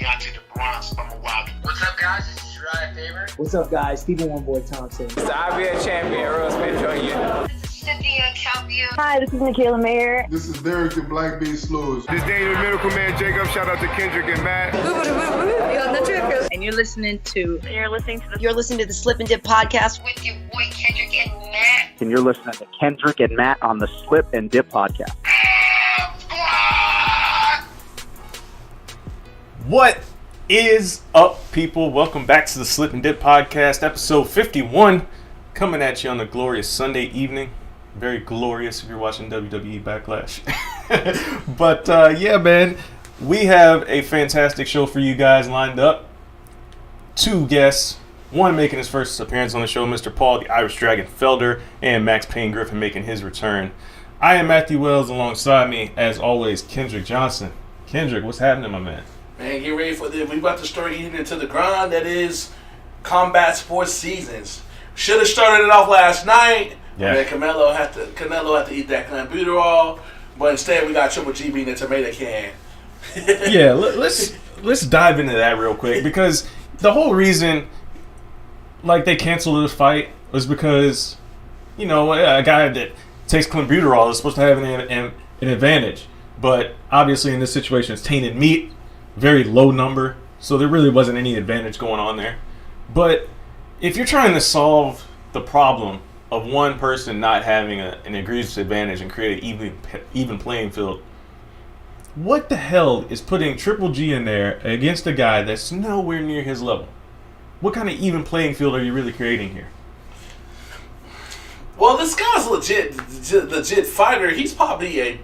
Deontay the Bronze from a while. What's up, guys? This is Ryan Faber. What's up, guys? Stephen One Boy Thompson. It's the IBF champion, Rose Jr. This is Cynthia Champion. Hi, this is Michaela Mayer. This is Derek the Black Bean Slows. This is Daniel Medical Man Jacob. Shout out to Kendrick and Matt. And you're listening to the Slip and Dip podcast With your boy Kendrick and Matt. And you're listening to Kendrick and Matt on the Slip and Dip podcast. What is up, people? Welcome back to the Slip and Dip podcast, episode 51, coming at you on a glorious Sunday evening. Very glorious if you're watching WWE Backlash. But yeah, man, we have a fantastic show for you guys lined up. Two guests, one making his first appearance on the show, Mr. Paul, the Irish Dragon Felder, and Max Payne Griffin making his return. I am Matthew Wells, alongside me, as always, Kendrick Johnson. Kendrick, what's happening, my man? Man, get ready for this. We about to start getting into the grind that is combat sports seasons. Should have started it off last night. Yeah. And then Canelo had to eat that clenbuterol, but instead we got Triple G being a tomato can. Yeah, let's dive into that real quick, because the whole reason, like, they canceled this fight was because, you know, a guy that takes clenbuterol is supposed to have an advantage, but obviously in this situation it's tainted meat. Very low number, so there really wasn't any advantage going on there. But if you're trying to solve the problem of one person not having an egregious advantage and create an even playing field, what the hell is putting Triple G in there against a guy that's nowhere near his level? What kind of even playing field are you really creating here? Well, this guy's legit fighter. He's probably a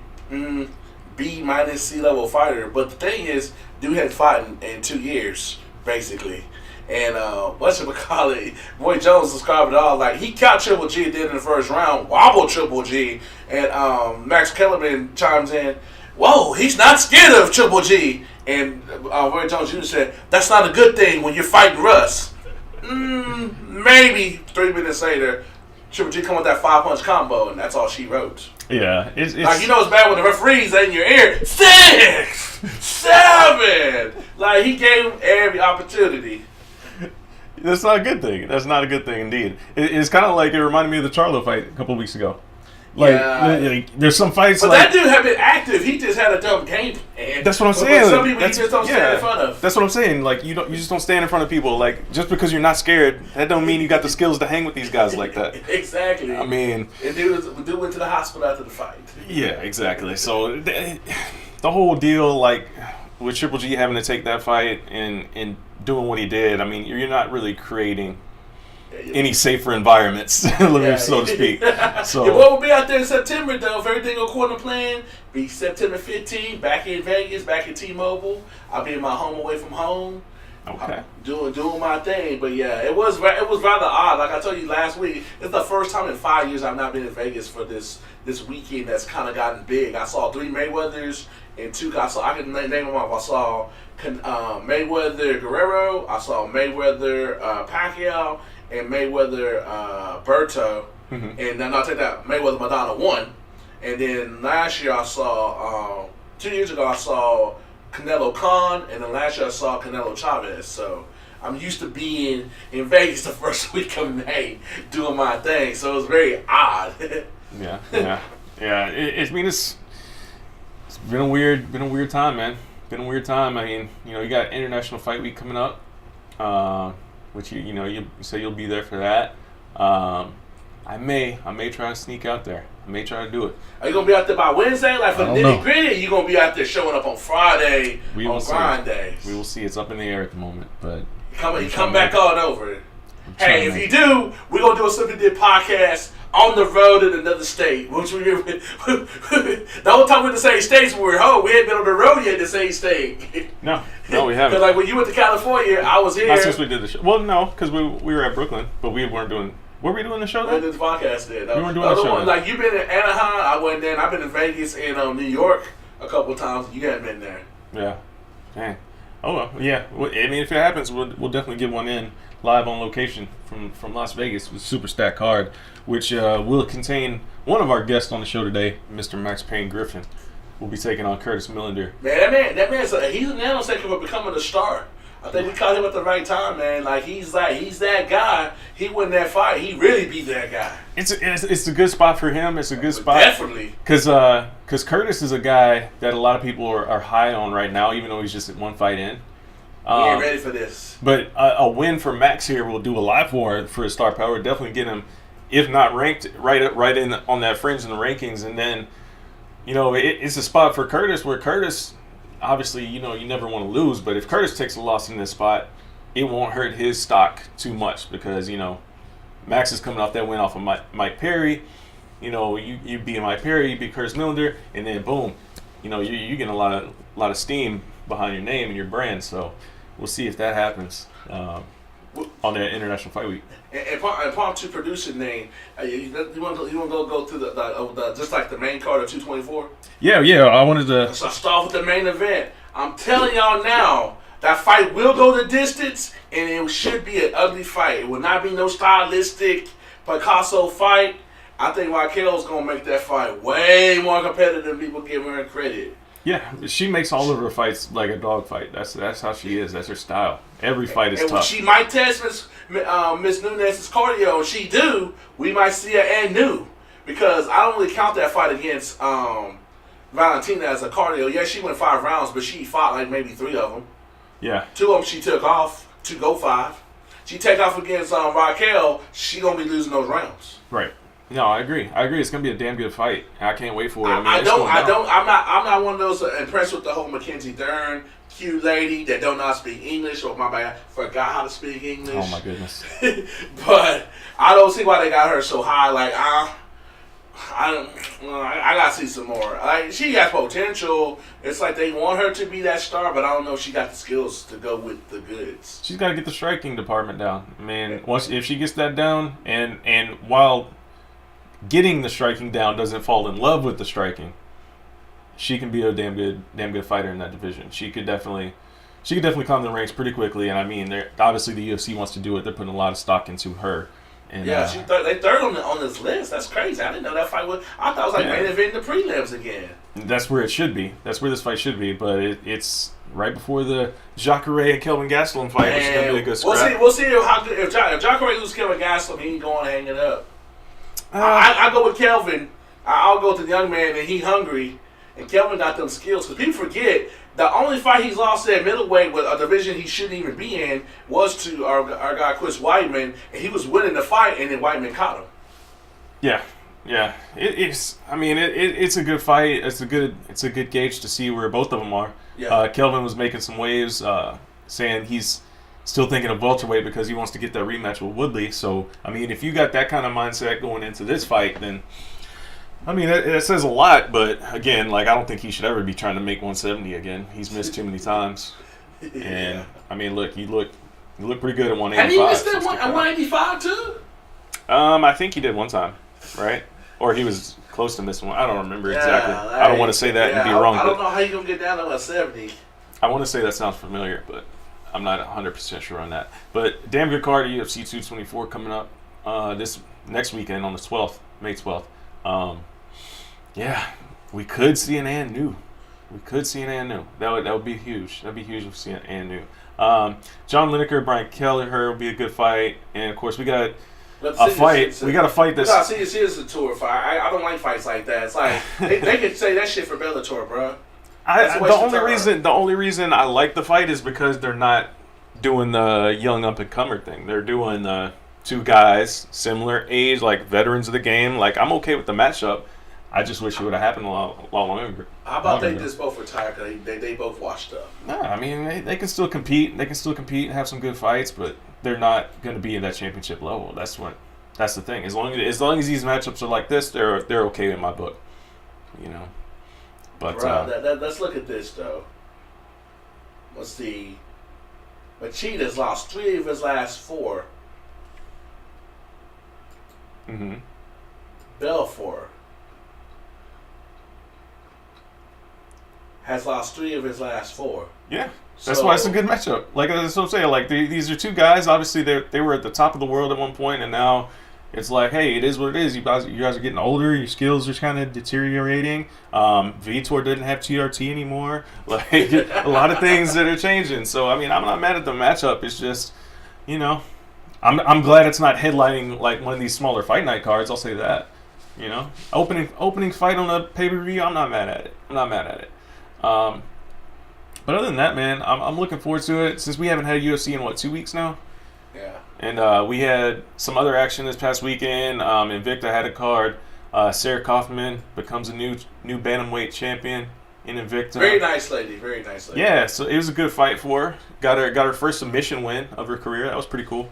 B minus C level fighter, but the thing is, dude hadn't fought in 2 years, basically. And whatchamacallit, Boy Jones described it all like he caught Triple G at the end of the first round, wobbled Triple G, and Max Kellerman chimes in, whoa, he's not scared of Triple G. And Boy Jones Jr. said, that's not a good thing when you're fighting Russ. Maybe 3 minutes later, Triple G come with that 5-punch combo, and that's all she wrote. Yeah, it's like, you know it's bad when the referee's in your ear. 6, 7. Like, he gave him every opportunity. That's not a good thing. That's not a good thing indeed. It's kind of like, it reminded me of the Charlo fight a couple weeks ago. Like, yeah. There's some fights. But like, that dude had been active. He just had a dumb game plan. That's what I'm saying. But some people you just don't stand in front of. That's what I'm saying. Like, you just don't stand in front of people. Like, just because you're not scared, that don't mean you got the skills to hang with these guys like that. Exactly. I mean, and dude went to the hospital after the fight. Yeah, exactly. So the whole deal, like, with Triple G having to take that fight and doing what he did, I mean, you're not really creating any safer environments, so to speak. So yeah, we'll be out there in September, though. If everything according to plan, be September 15th, back in Vegas, back at T-Mobile. I'll be in my home away from home. Okay. Doing my thing. But yeah, it was rather odd. Like I told you last week, it's the first time in 5 years I've not been in Vegas for this weekend that's kind of gotten big. I saw 3 Mayweathers and 2 guys. So I can name them off. I saw Mayweather Guerrero. I saw Mayweather Pacquiao. And Mayweather Berto. Mm-hmm. And then I'll take that, Mayweather Madonna won. And then last year I saw, 2 years ago I saw Canelo Khan. And then last year I saw Canelo Chavez. So I'm used to being in Vegas the first week of May doing my thing. So it was very odd. Yeah. I mean, it's been a weird time, man. Been a weird time. I mean, you know, you got International Fight Week coming up. Which you say you'll be there for that. I may try to sneak out there. I may try to do it. Are you gonna be out there by Wednesday, like for the nitty gritty? Or you gonna be out there showing up on Friday on grind days? We will see. It's up in the air at the moment, but you come back on over. Hey, if you do, we're gonna do a Slip and Dip podcast on the road in another state. Which the whole time we're in the same states, we hadn't been on the road yet in the same state. No, we haven't. Because like when you went to California, I was here. Not since we did the show. Well, no, because we were at Brooklyn, but we weren't doing. Were we doing the show then? We did the podcast then. We weren't doing the show. Like you've been in Anaheim, I went there. I've been in Vegas and New York a couple of times. You haven't been there. Yeah. Dang. Oh well, yeah. I mean, if it happens, we'll definitely get one in live on location from Las Vegas with Super Stack Card, which will contain one of our guests on the show today, Mr. Max Payne Griffin. will be taking on Curtis Millender. Man, he's a nanosecond for becoming a star. I think we caught him at the right time, man. He's that guy. He win that fight. He really be that guy. It's a good spot for him. It's a good spot. Definitely. Because Curtis is a guy that a lot of people are high on right now, even though he's just one fight in. He ain't ready for this. But a win for Max here will do a lot for his star power. Definitely get him, if not ranked, right in on that fringe in the rankings. And then, it's a spot for Curtis where Curtis, obviously, you never want to lose. But if Curtis takes a loss in this spot, it won't hurt his stock too much because, Max is coming off that win off of Mike Perry. You beat Mike Perry, you beat Curtis Millender, and then boom, you're getting a lot of steam behind your name and your brand. So we'll see if that happens on the International Fight Week. And Palm 2 producer name, you want to go through the just like the main card of 224? Yeah. I wanted to. So I start with the main event. I'm telling y'all now, that fight will go the distance, and it should be an ugly fight. It will not be no stylistic Picasso fight. I think Raquel's gonna make that fight way more competitive than people give her credit. Yeah, she makes all of her fights like a dog fight. That's how she is. That's her style. Every fight is and tough. She might test Miss Nunes's cardio. She do. We might see her and new because I don't really count that fight against Valentina as a cardio. Yeah, she went 5 rounds, but she fought like maybe 3 of them. Yeah. 2 of them she took off to go 5. She take off against Raquel. She gonna be losing those rounds. Right. No, I agree. It's gonna be a damn good fight. I can't wait for it. I'm not one of those impressed with the whole Mackenzie Dern cute lady that don't know how to speak English, or my bad, forgot how to speak English. Oh my goodness. But I don't see why they got her so high. Like I gotta see some more. Like, she got potential. It's like they want her to be that star, but I don't know if she got the skills to go with the goods. She's got to get the striking department down. I mean, if she gets that down, and while getting the striking down doesn't fall in love with the striking, she can be a damn good fighter in that division. She could definitely climb the ranks pretty quickly. And I mean, obviously the UFC wants to do it. They're putting a lot of stock into her. And, yeah, they third on this list. That's crazy. I didn't know that fight was. I thought it was like main event in the prelims again. That's where it should be. That's where this fight should be. But it's right before the Jacare and Kelvin Gastelum fight, which is going to be a good scrap. We'll see if Jacare loses Kelvin Gastelum, he ain't going to hang it up. I go with Kelvin. I'll go with the young man, and he hungry. And Kelvin got them skills. Because people forget, the only fight he's lost at middleweight with a division he shouldn't even be in was to our guy Chris Weidman, and he was winning the fight, and then Weidman caught him. Yeah. It's a good fight. It's a good gauge to see where both of them are. Yeah. Kelvin was making some waves, saying he's still thinking of welterweight because he wants to get that rematch with Woodley. So, I mean, if you got that kind of mindset going into this fight, then, I mean, it says a lot. But, again, I don't think he should ever be trying to make 170 again. He's missed too many times. Yeah. And, I mean, look, you look pretty good at 185. Have you missed that at 185 too? I think he did one time, right? Or he was close to missing one. I don't remember exactly. I don't want to say that and be wrong. I don't know how you're going to get down to 170. I want to say that sounds familiar, but I'm not 100% sure on that. But damn good card, UFC 224 coming up this next weekend on the 12th, May 12th. Yeah, we could see an and new. That would be huge. That'd be huge if we see an and new. John Lineker, Brian Kelleher will be a good fight. And, of course, we got a fight. We got a fight that's... See, it's a tour fight. I don't like fights like that. It's like, they could say that shit for Bellator, bro. The only reason I like the fight is because they're not doing the young up-and-comer thing. They're doing the 2 guys, similar age, like veterans of the game. Like, I'm okay with the matchup. I just wish it would have happened a lot longer. How about they just both retire because they both washed up? No, I mean, they can still compete. They can still compete and have some good fights, but they're not going to be in that championship level. That's the thing. As long as these matchups are like this, they're okay in my book. You know. But let's look at this though. Let's see. Machida's lost 3 of his last 4. Mm-hmm. Belfort has lost 3 of his last 4. Yeah. That's why it's a good matchup. Like, that's what I'm saying. Like, these are 2 guys. Obviously, they were at the top of the world at one point, and now It's like, hey, it is what it is. You guys are getting older. Your skills are kind of deteriorating. Vitor didn't have TRT anymore. Like a lot of things that are changing. So I mean, I'm not mad at the matchup. It's just, I'm glad it's not headlining like one of these smaller fight night cards. I'll say that. Opening fight on a pay-per-view. I'm not mad at it. But other than that, man, I'm looking forward to it. Since we haven't had UFC in 2 weeks now. Yeah. And we had some other action this past weekend. Invicta had a card. Sarah Kaufman becomes a new bantamweight champion in Invicta. Very nice lady. Yeah, so it was a good fight for her. Got her first submission win of her career. That was pretty cool.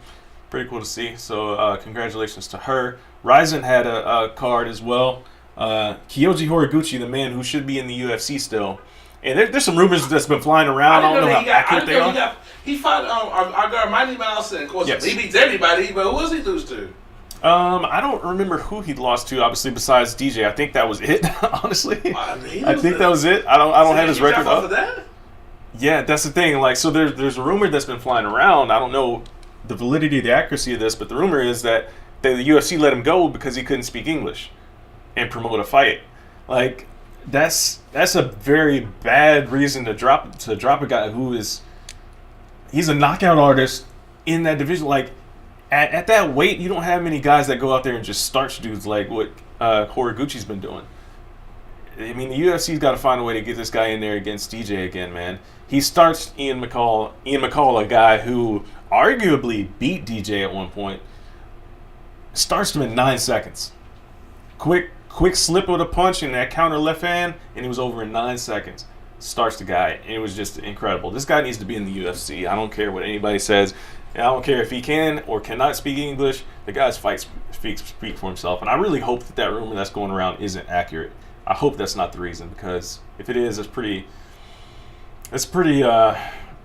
Pretty cool to see. So congratulations to her. Ryzen had a card as well. Kyoji Horiguchi, the man who should be in the UFC still. And there's some rumors that's been flying around. I don't know how accurate they are. He fought our guy Mighty Mouse, and of course he beats everybody. But who was he lose to? I don't remember who he lost to. Obviously, besides DJ, I think that was it. Honestly, I think that was it. I don't have his record up. That? Yeah, that's the thing. Like, so there's a rumor that's been flying around. I don't know the validity, the accuracy of this, but the rumor is that the UFC let him go because he couldn't speak English and promote a fight. Like, that's a very bad reason to drop a guy who he's a knockout artist in that division. Like at that weight, you don't have many guys that go out there and just starch dudes like what Horiguchi's been doing. I mean, the UFC's got to find a way to get this guy in there against DJ again, man. He starts Ian McCall, a guy who arguably beat DJ at one point. Starts him in 9 seconds. Quick slip with a punch and that counter left hand, and he was over in 9 seconds. Starts the guy, and it was just incredible. This guy needs to be in the UFC. I don't care what anybody says. I don't care if he can or cannot speak English. The guy's fight speak for himself, and I really hope that rumor that's going around isn't accurate. I hope that's not the reason, because if it is, it's pretty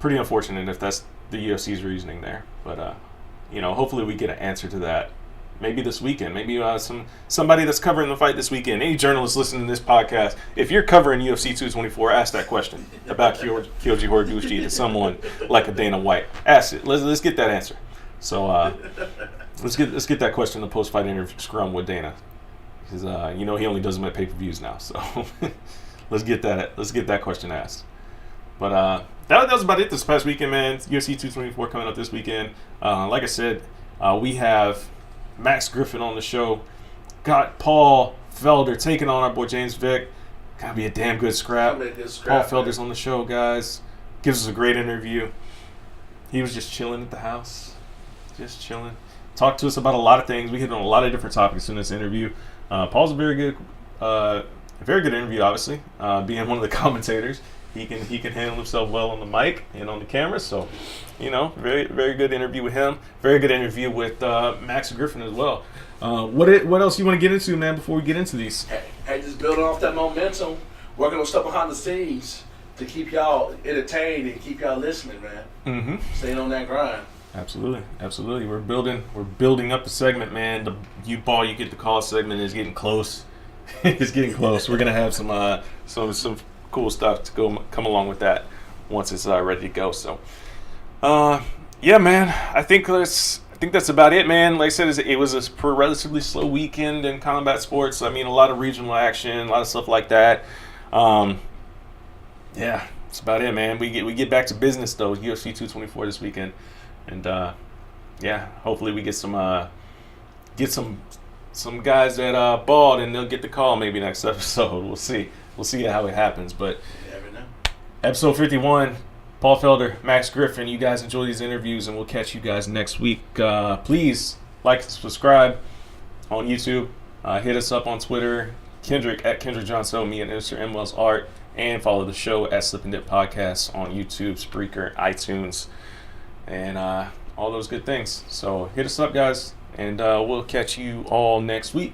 unfortunate if that's the UFC's reasoning there. But hopefully we get an answer to that. Maybe this weekend. Maybe somebody that's covering the fight this weekend. Any journalist listening to this podcast, if you're covering UFC 224, ask that question about Kyoji Horiguchi to someone like a Dana White. Ask it. Let's get that answer. So let's get that question in the post-fight interview scrum with Dana, because he only does them at pay-per-views now. So let's get that question asked. But that was about it this past weekend, man. UFC 224 coming up this weekend. Like I said, we have Max Griffin on the show. Got Paul Felder taking on our boy James Vick. Gotta be a damn good scrap. Paul Felder's on the show, guys. Gives us a great interview. He was just chilling at the house. Just chilling. Talked to us about a lot of things. We hit on a lot of different topics in this interview. Paul's a very good interview, obviously. Being one of the commentators. He can handle himself well on the mic and on the camera, so very very good interview with him. Very good interview with Max Griffin as well. What else you want to get into, man? Before we get into these, hey, just building off that momentum, working on stuff behind the scenes to keep y'all entertained and keep y'all listening, man. Mm-hmm. Staying on that grind. Absolutely. We're building up the segment, man. The you get the call segment is getting close. It's getting close. We're gonna have some cool stuff to come along with that once it's ready to go. So, yeah, man. I think that's about it, man. Like I said, it was a relatively slow weekend in combat sports. I mean, a lot of regional action, a lot of stuff like that. Yeah, that's about it, man. We get back to business though. UFC 224 this weekend, and yeah, hopefully we get some guys that balled, and they'll get the call maybe next episode. We'll see. We'll see how it happens. But you never know. Episode 51, Paul Felder, Max Griffin. You guys enjoy these interviews, and we'll catch you guys next week. Please like and subscribe on YouTube. Hit us up on Twitter, Kendrick at Kendrick Johnson, me and Mr. M. Wells Art, and follow the show at Slip and Dip Podcast on YouTube, Spreaker, iTunes, and all those good things. So hit us up, guys, and we'll catch you all next week.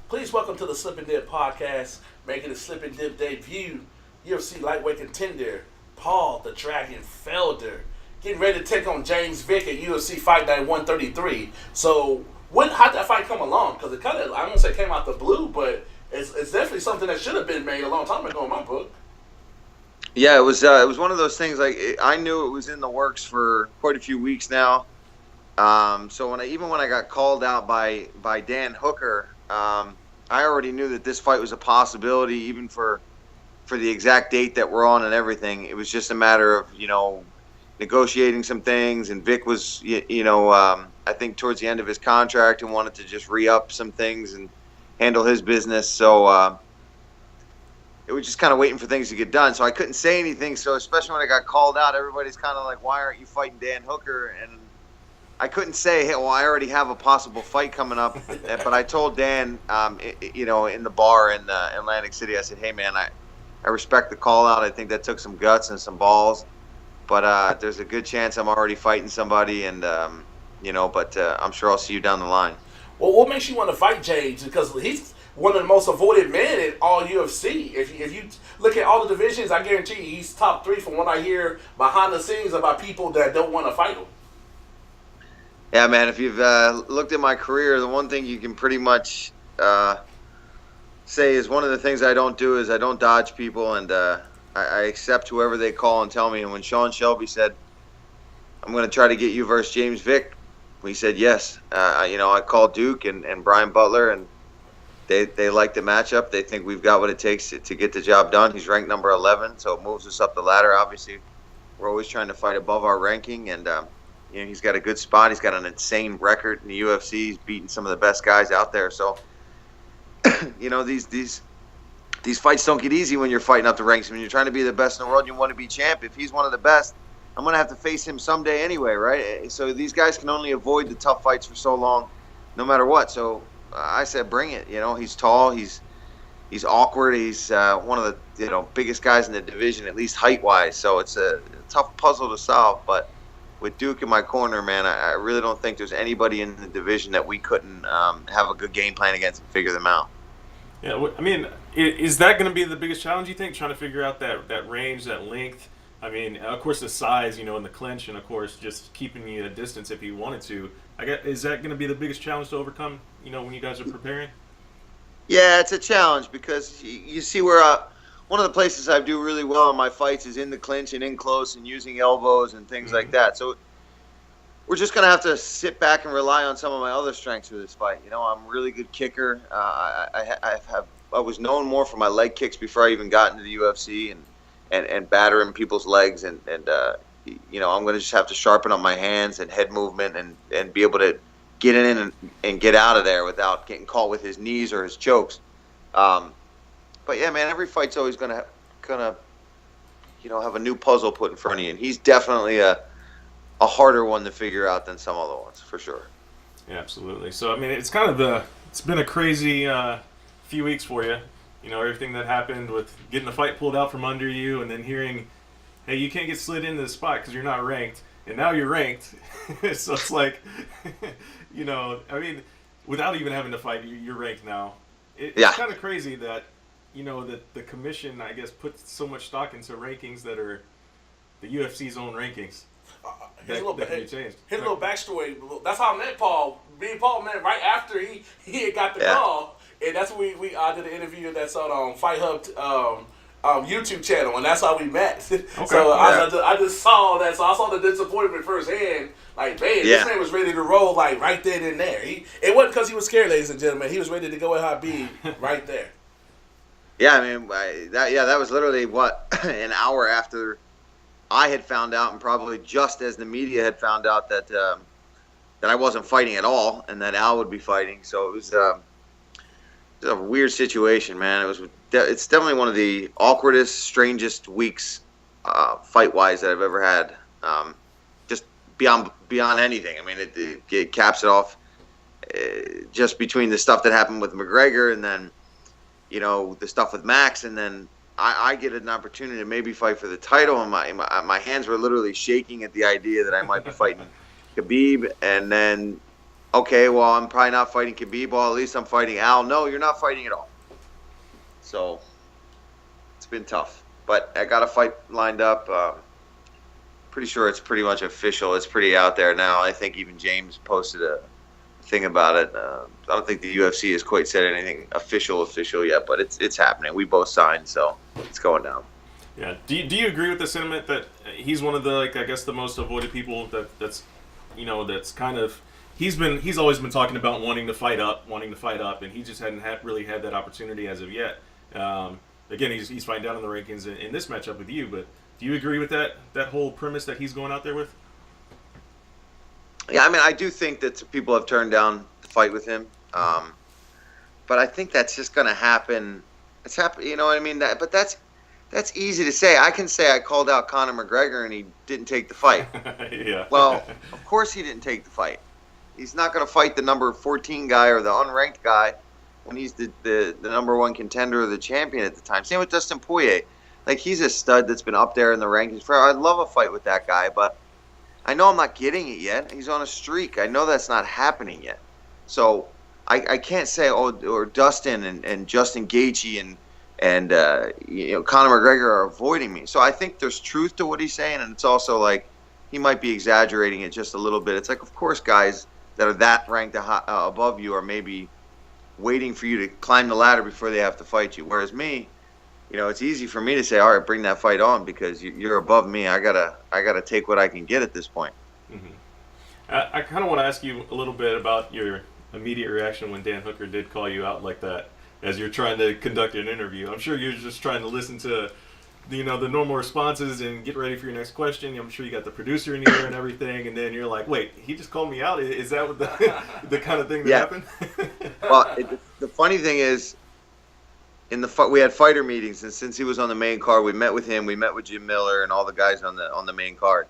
Please welcome to the Slip and Dip Podcast, making a Slip and Dip debut, UFC lightweight contender Paul the Dragon Felder, getting ready to take on James Vick at UFC Fight Night 133. So, how'd that fight come along? Because it kind of, I won't say came out the blue, but it's definitely something that should have been made a long time ago in my book. Yeah, it was one of those things. Like I knew it was in the works for quite a few weeks now. So when I got called out by Dan Hooker, I already knew that this fight was a possibility, even for the exact date that we're on and everything. It was just a matter of negotiating some things, and Vic was I think towards the end of his contract and wanted to just re-up some things and handle his business. So it was just kind of waiting for things to get done. So I couldn't say anything. So especially when I got called out, everybody's kind of like, "Why aren't you fighting Dan Hooker?" And I couldn't say, "Hey, well, I already have a possible fight coming up." But I told Dan, in the bar in Atlantic City, I said, "Hey, man, I respect the call out. I think that took some guts and some balls, but there's a good chance I'm already fighting somebody, and but I'm sure I'll see you down the line." Well, what makes you want to fight James? Because he's one of the most avoided men in all UFC. If you look at all the divisions, I guarantee you he's top 3 from what I hear behind the scenes about people that don't want to fight him. Yeah, man, if you've looked at my career, the one thing you can pretty much say is one of the things I don't do is I don't dodge people, and I accept whoever they call and tell me. And when Sean Shelby said, "I'm going to try to get you versus James Vick," we said yes. I called Duke and Brian Butler, and they like the matchup. They think we've got what it takes to get the job done. He's ranked number 11, so it moves us up the ladder. Obviously, we're always trying to fight above our ranking, and he's got a good spot. He's got an insane record in the UFC. He's beaten some of the best guys out there. So, these fights don't get easy when you're fighting up the ranks. When you're trying to be the best in the world, you want to be champ. If he's one of the best, I'm going to have to face him someday anyway, right? So these guys can only avoid the tough fights for so long, no matter what. So I said, bring it. He's tall. He's awkward. He's one of the biggest guys in the division, at least height-wise. So it's a tough puzzle to solve. But with Duke in my corner, man, I really don't think there's anybody in the division that we couldn't have a good game plan against and figure them out. Yeah, I mean, is that going to be the biggest challenge, you think, trying to figure out that range, that length? I mean, of course, the size, in the clinch, and, of course, just keeping you at a distance if you wanted to. Is that going to be the biggest challenge to overcome, when you guys are preparing? Yeah, it's a challenge because you see where one of the places I do really well in my fights is in the clinch and in close and using elbows and things like that. So we're just going to have to sit back and rely on some of my other strengths for this fight. I'm a really good kicker. I was known more for my leg kicks before I even got into the UFC and battering people's legs. And I'm going to just have to sharpen up my hands and head movement and be able to get in and get out of there without getting caught with his knees or his chokes. But yeah, man, every fight's always gonna have a new puzzle put in front of you, and he's definitely a harder one to figure out than some other ones, for sure. Yeah, absolutely. So I mean, it's been a crazy few weeks for you. Everything that happened with getting the fight pulled out from under you, and then hearing, hey, you can't get slid into the spot because you're not ranked, and now you're ranked. So it's like, I mean, without even having to fight, you're ranked now. It's kind of crazy that. That the commission, I guess, puts so much stock into rankings that are the UFC's own rankings. Here's a little backstory. That's how I met Paul. Me and Paul met right after he had got the call, and that's when we did an interview that's on Fight Hub YouTube channel, and that's how we met. Okay. So I just saw that. So I saw the disappointment firsthand. Like, man, this man was ready to roll like right then and there. It wasn't because he was scared, ladies and gentlemen. He was ready to go at Habib right there. Yeah, I mean, that was literally, an hour after I had found out, and probably just as the media had found out that I wasn't fighting at all, and that Al would be fighting. So it was a weird situation, man. It's definitely one of the awkwardest, strangest weeks, fight-wise, that I've ever had. Just beyond anything. I mean, it caps it off just between the stuff that happened with McGregor and then. The stuff with Max, and then I get an opportunity to maybe fight for the title, and my hands were literally shaking at the idea that I might be fighting Khabib, and then, okay, well, I'm probably not fighting Khabib, well, at least I'm fighting Al. No, you're not fighting at all. So, it's been tough, but I got a fight lined up. Pretty sure it's pretty much official. It's pretty out there now. I think even James posted a thing about it. I don't think the UFC has quite said anything official yet, but it's happening. We both signed, so it's going down. Yeah. Do you agree with the sentiment that he's one of the, I guess, the most avoided people that's you know, that's kind of he's always been talking about wanting to fight up, and he just hadn't really had that opportunity as of yet. Again, he's fighting down in the rankings in this matchup with you, but do you agree with that whole premise that he's going out there with? Yeah, I mean, I do think that people have turned down the fight with him, but I think that's just going to happen. It's happened, you know what I mean? But that's easy to say. I can say I called out Conor McGregor and he didn't take the fight. Yeah. Well, of course he didn't take the fight. He's not going to fight the number 14 guy or the unranked guy when he's the number one contender or the champion at the time. Same with Dustin Poirier. Like, he's a stud that's been up there in the rankings forever. I'd love a fight with that guy, but I know I'm not getting it yet. He's on a streak. I know that's not happening yet. So I can't say, or Dustin and Justin Gaethje and Conor McGregor are avoiding me. So I think there's truth to what he's saying, and it's also like he might be exaggerating it just a little bit. It's like, of course, guys that are that ranked above you are maybe waiting for you to climb the ladder before they have to fight you. Whereas me, it's easy for me to say, all right, bring that fight on because you're above me. I gotta take what I can get at this point. Mm-hmm. I kind of want to ask you a little bit about your immediate reaction when Dan Hooker did call you out like that as you're trying to conduct an interview. I'm sure you're just trying to listen to the normal responses and get ready for your next question. I'm sure you got the producer in here and everything, and then you're like, wait, he just called me out? Is that what the kind of thing that happened? Well, the funny thing is, we had fighter meetings, and since he was on the main card, we met with him, we met with Jim Miller and all the guys on the main card.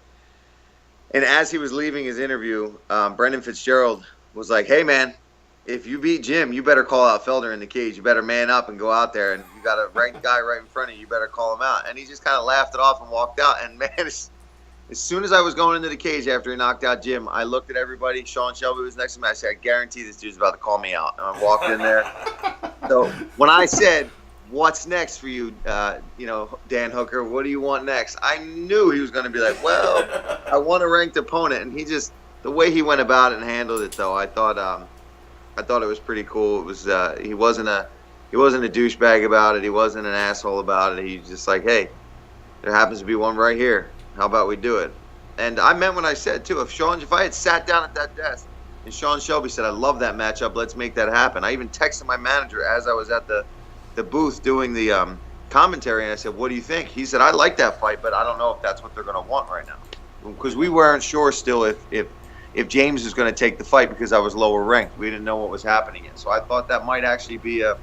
And as he was leaving his interview, Brendan Fitzgerald was like, hey, man, if you beat Jim, you better call out Felder in the cage. You better man up and go out there, and you got a ranked guy right in front of you. You better call him out. And he just kind of laughed it off and walked out. And, man, as soon as I was going into the cage after he knocked out Jim, I looked at everybody. Sean Shelby was next to me. I said, I guarantee this dude's about to call me out. And I walked in there. So when I said, what's next for you, Dan Hooker, what do you want next? I knew he was going to be like, well, I want a ranked opponent. And he just, the way he went about it and handled it, though, I thought it was pretty cool. It was he wasn't a douchebag about it. He wasn't an asshole about it. He's just like, hey, there happens to be one right here. How about we do it? And I meant what I said too. If I had sat down at that desk and Sean Shelby said, I love that matchup, let's make that happen. I even texted my manager as I was at the booth doing the commentary, and I said, what do you think? He said, I like that fight, but I don't know if that's what they're going to want right now. Because we weren't sure still if James is going to take the fight because I was lower ranked. We didn't know what was happening yet. So I thought that might actually be a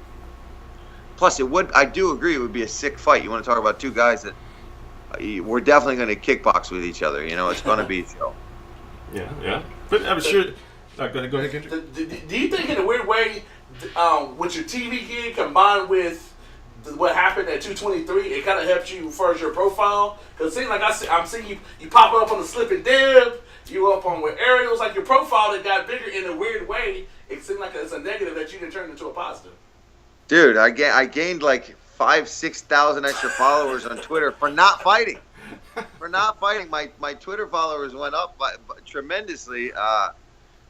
– plus, I do agree it would be a sick fight. You want to talk about two guys that we're definitely going to kickbox with each other. It's going to be a show. Yeah. But I'm sure – go ahead, Kendrick. Do you think in a weird way, with your TV gig combined with what happened at 223, it kind of helped you further your profile? Because it seems like I'm seeing you pop up on the Slip and Dip. You up on with Ariel's, like your profile that got bigger in a weird way. It seemed like it's a negative that you didn't turn into a positive. Dude, I gained like 5,000-6,000 extra followers on Twitter for not fighting. My Twitter followers went up tremendously.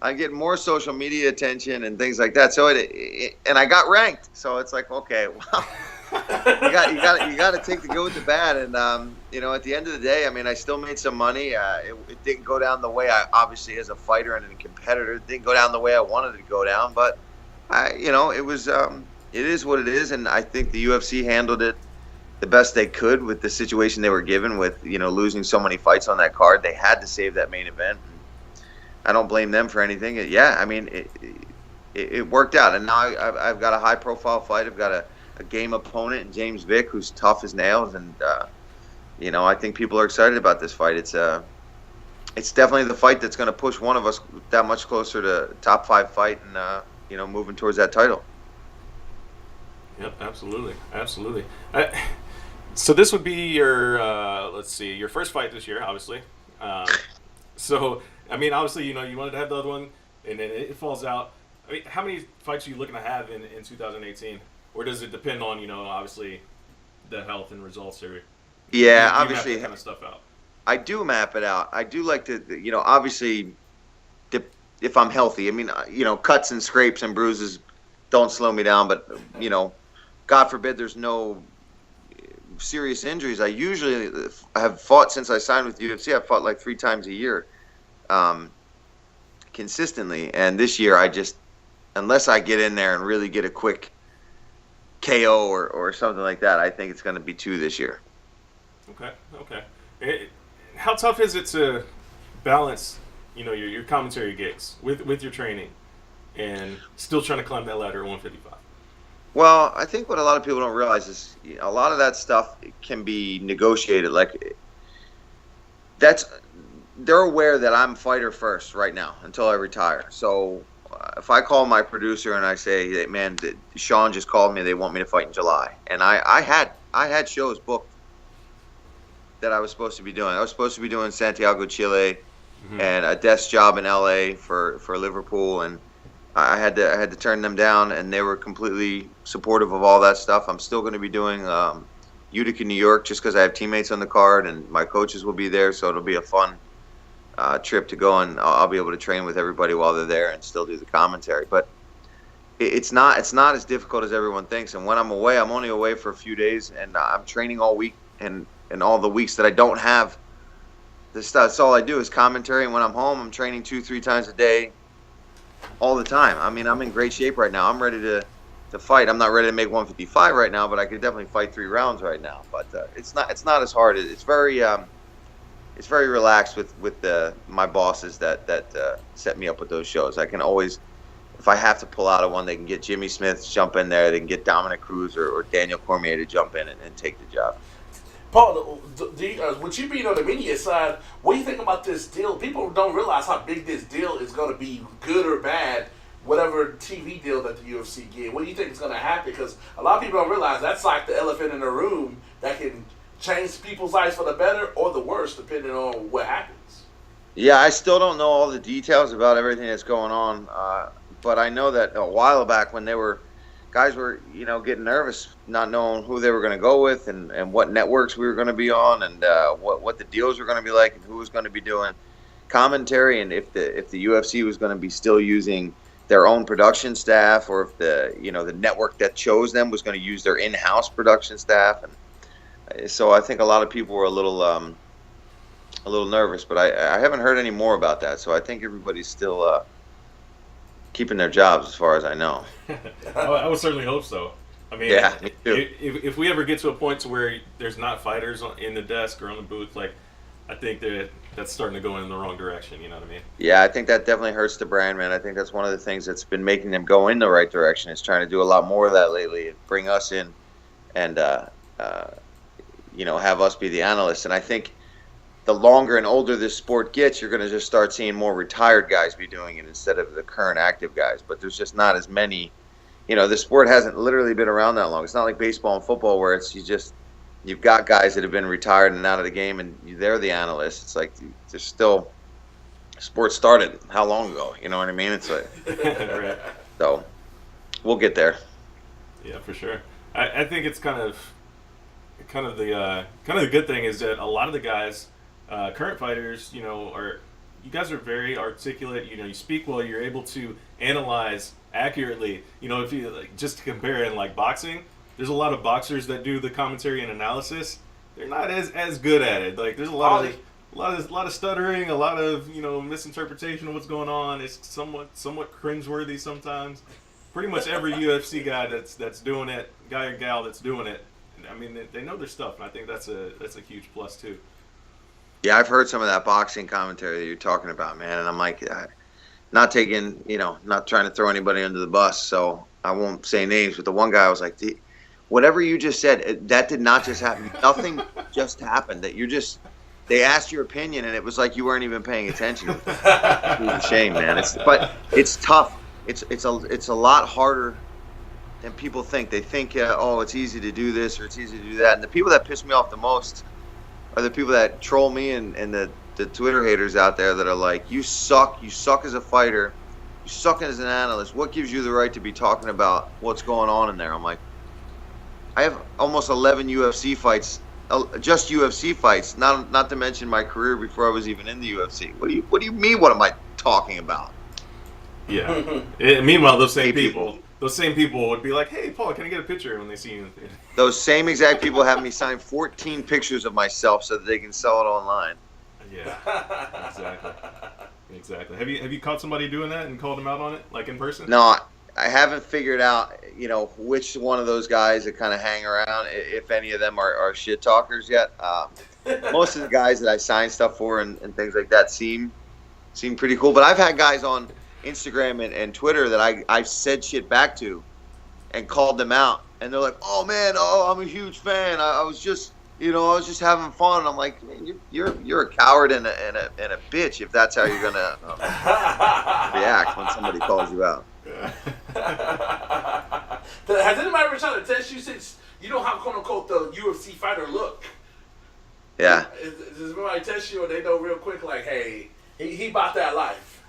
I get more social media attention and things like that. So and I got ranked. So it's like, okay, well, you got to take the good with the bad. And at the end of the day, I mean, I still made some money. It didn't go down the way I obviously as a fighter and a competitor, it didn't go down the way I wanted it to go down. But it was it is what it is, and I think the UFC handled it the best they could with the situation they were given with losing so many fights on that card. They had to save that main event. I don't blame them for anything. It worked out, and now I've got a high-profile fight. I've got a game opponent, James Vick, who's tough as nails, and I think people are excited about this fight. It's definitely the fight that's going to push one of us that much closer to top 5 fight and moving towards that title. Yep, absolutely. So this would be your your first fight this year, obviously. So I mean, obviously, you wanted to have the other one, and then it falls out. I mean, how many fights are you looking to have in 2018? Or does it depend on, obviously, the health and results? Or yeah, you obviously. map that kind of stuff out? I do map it out. I do like to, obviously, if I'm healtly. I mean, cuts and scrapes and bruises don't slow me down. But, God forbid there's no serious injuries. I usually have fought since I signed with UFC. I've fought like 3 times a year. consistently. And this year, unless I get in there and really get a quick KO or something like that, I think it's going to be 2 this year. Okay. How tough is it to balance, your commentary gigs with your training and still trying to climb that ladder at 155? Well, I think what a lot of people don't realize is a lot of that stuff can be negotiated. Like, they're aware that I'm fighter first right now until I retire. So if I call my producer and I say, hey, man, Sean just called me, they want me to fight in July, and I had shows booked that I was supposed to be doing. I was supposed to be doing Santiago, Chile, and a desk job in LA for Liverpool, and I had to turn them down, and they were completely supportive of all that stuff. I'm still going to be doing Utica, New York, just because I have teammates on the card and my coaches will be there, so it'll be a fun trip to go, and I'll be able to train with everybody while they're there and still do the commentary. But it's not as difficult as everyone thinks. And when I'm away, I'm only away for a few days, and I'm training all week, and all the weeks that I don't have this stuff. That's all I do is commentary, and when I'm home, I'm training 2-3 times a day, all the time. I mean, I'm in great shape right now. I'm ready to fight. I'm not ready to make 155 right now, but I could definitely fight 3 rounds right now. But it's not as hard. It's very relaxed with my bosses that set me up with those shows. I can always, if I have to pull out of one, they can get Jimmy Smith to jump in there. They can get Dominic Cruz or Daniel Cormier to jump in and take the job. Paul, with you being on the media side, what do you think about this deal? People don't realize how big this deal is going to be, good or bad, whatever TV deal that the UFC get. What do you think is going to happen? Because a lot of people don't realize that's like the elephant in the room that can change people's lives for the better or the worse, depending on what happens. Yeah, I still don't know all the details about everything that's going on, but I know that a while back when guys were, getting nervous, not knowing who they were going to go with and what networks we were going to be on and what the deals were going to be like and who was going to be doing commentary, and if the UFC was going to be still using their own production staff, or if the network that chose them was going to use their in-house production staff. And so I think a lot of people were a little nervous, but I haven't heard any more about that. So I think everybody's still keeping their jobs, as far as I know. I would certainly hope so. I mean, yeah, me too. If we ever get to a point to where there's not fighters in the desk or on the booth, like, I think that's starting to go in the wrong direction. You know what I mean? Yeah, I think that definitely hurts the brand, man. I think that's one of the things that's been making them go in the right direction. Is trying to do a lot more of that lately and bring us in, and have us be the analysts. And I think the longer and older this sport gets, you're going to just start seeing more retired guys be doing it instead of the current active guys. But there's just not as many. The sport hasn't literally been around that long. It's not like baseball and football where you've got guys that have been retired and out of the game, and they're the analysts. It's like there's still sports started how long ago? You know what I mean? It's like right. So we'll get there. Yeah, for sure. I think it's kind of the good thing is that a lot of the guys, current fighters, you guys are very articulate. You speak well. You're able to analyze accurately. If you just to compare in like boxing. There's a lot of boxers that do the commentary and analysis. They're not as good at it. Like there's a lot of stuttering, a lot of misinterpretation of what's going on. It's somewhat cringeworthy sometimes. Pretty much every UFC guy that's doing it, guy or gal that's doing it, I mean they know their stuff, and I think that's a huge plus too. Yeah, I've heard some of that boxing commentary that you're talking about, man, and I'm like, not trying to throw anybody under the bus, so I won't say names. But the one guy I was like, whatever you just said, that did not just happen. Nothing just happened. They asked your opinion, and it was like you weren't even paying attention. It was a shame, man. But it's tough. It's a lot harder than people think. They think, it's easy to do this or it's easy to do that. And the people that piss me off the most are the people that troll me and the Twitter haters out there that are like, you suck as a fighter, you suck as an analyst. What gives you the right to be talking about what's going on in there? I'm like, I have almost 11 UFC fights, just UFC fights, not to mention my career before I was even in the UFC. What do you mean? What am I talking about? Yeah. Meanwhile, those same people would be like, "Hey, Paul, can I get a picture?" when they see you. Those same exact people have me sign 14 pictures of myself so that they can sell it online. Yeah, exactly. Exactly. Have you caught somebody doing that and called them out on it, like in person? No, I haven't figured out, which one of those guys that kind of hang around, if any of them are shit talkers yet. Most of the guys that I sign stuff for and things like that seem pretty cool. But I've had guys on Instagram and Twitter that I've said shit back to and called them out, and they're like, "Oh man, I'm a huge fan. I was just having fun." And I'm like, man, you're a coward and a bitch if that's how you're gonna react when somebody calls you out. Has anybody ever tried to test you since you don't have quote unquote the UFC fighter look? Yeah. Does somebody test you, or they know real quick like, hey, he about that life?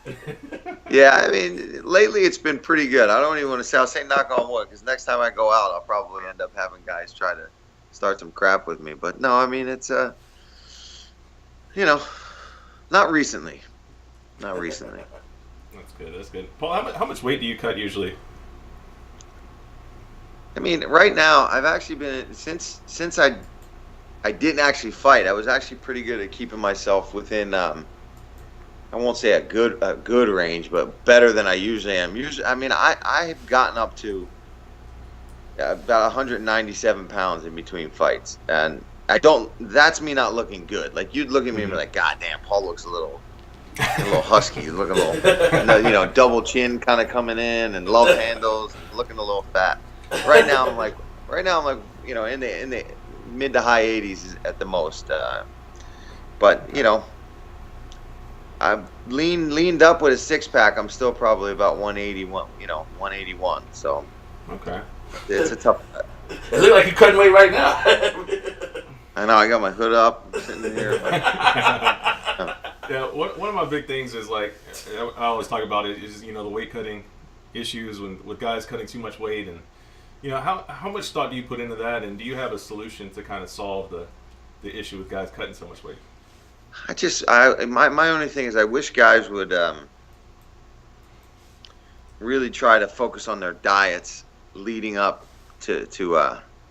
Yeah, I mean, lately it's been pretty good. I don't even want to say, I'll say knock on wood, because next time I go out, I'll probably end up having guys try to start some crap with me. But no, I mean, it's, not recently. Not recently. That's good. That's good. Paul, how much weight do you cut usually? I mean, right now, I've actually been, since I didn't actually fight, I was actually pretty good at keeping myself within, I won't say a good range, but better than I usually am. I've gotten up to about 197 pounds in between fights, and that's me not looking good. Like, you'd look at me and be like, God damn, Paul looks a little husky. He's looking a little, double chin kind of coming in, and love handles, looking a little fat. Right now I'm like, in the mid to high 80s at the most. But I've leaned up with a six pack. I'm still probably about 181. 181. So okay, it's a tough. It looks like you're cutting weight right now. I know. I got my hood up. I'm sitting in here. Yeah, one of my big things is, like, I always talk about it, is the weight cutting issues with guys cutting too much weight, and how much thought do you put into that, and do you have a solution to kind of solve the issue with guys cutting so much weight? My only thing is, I wish guys would really try to focus on their diets leading up to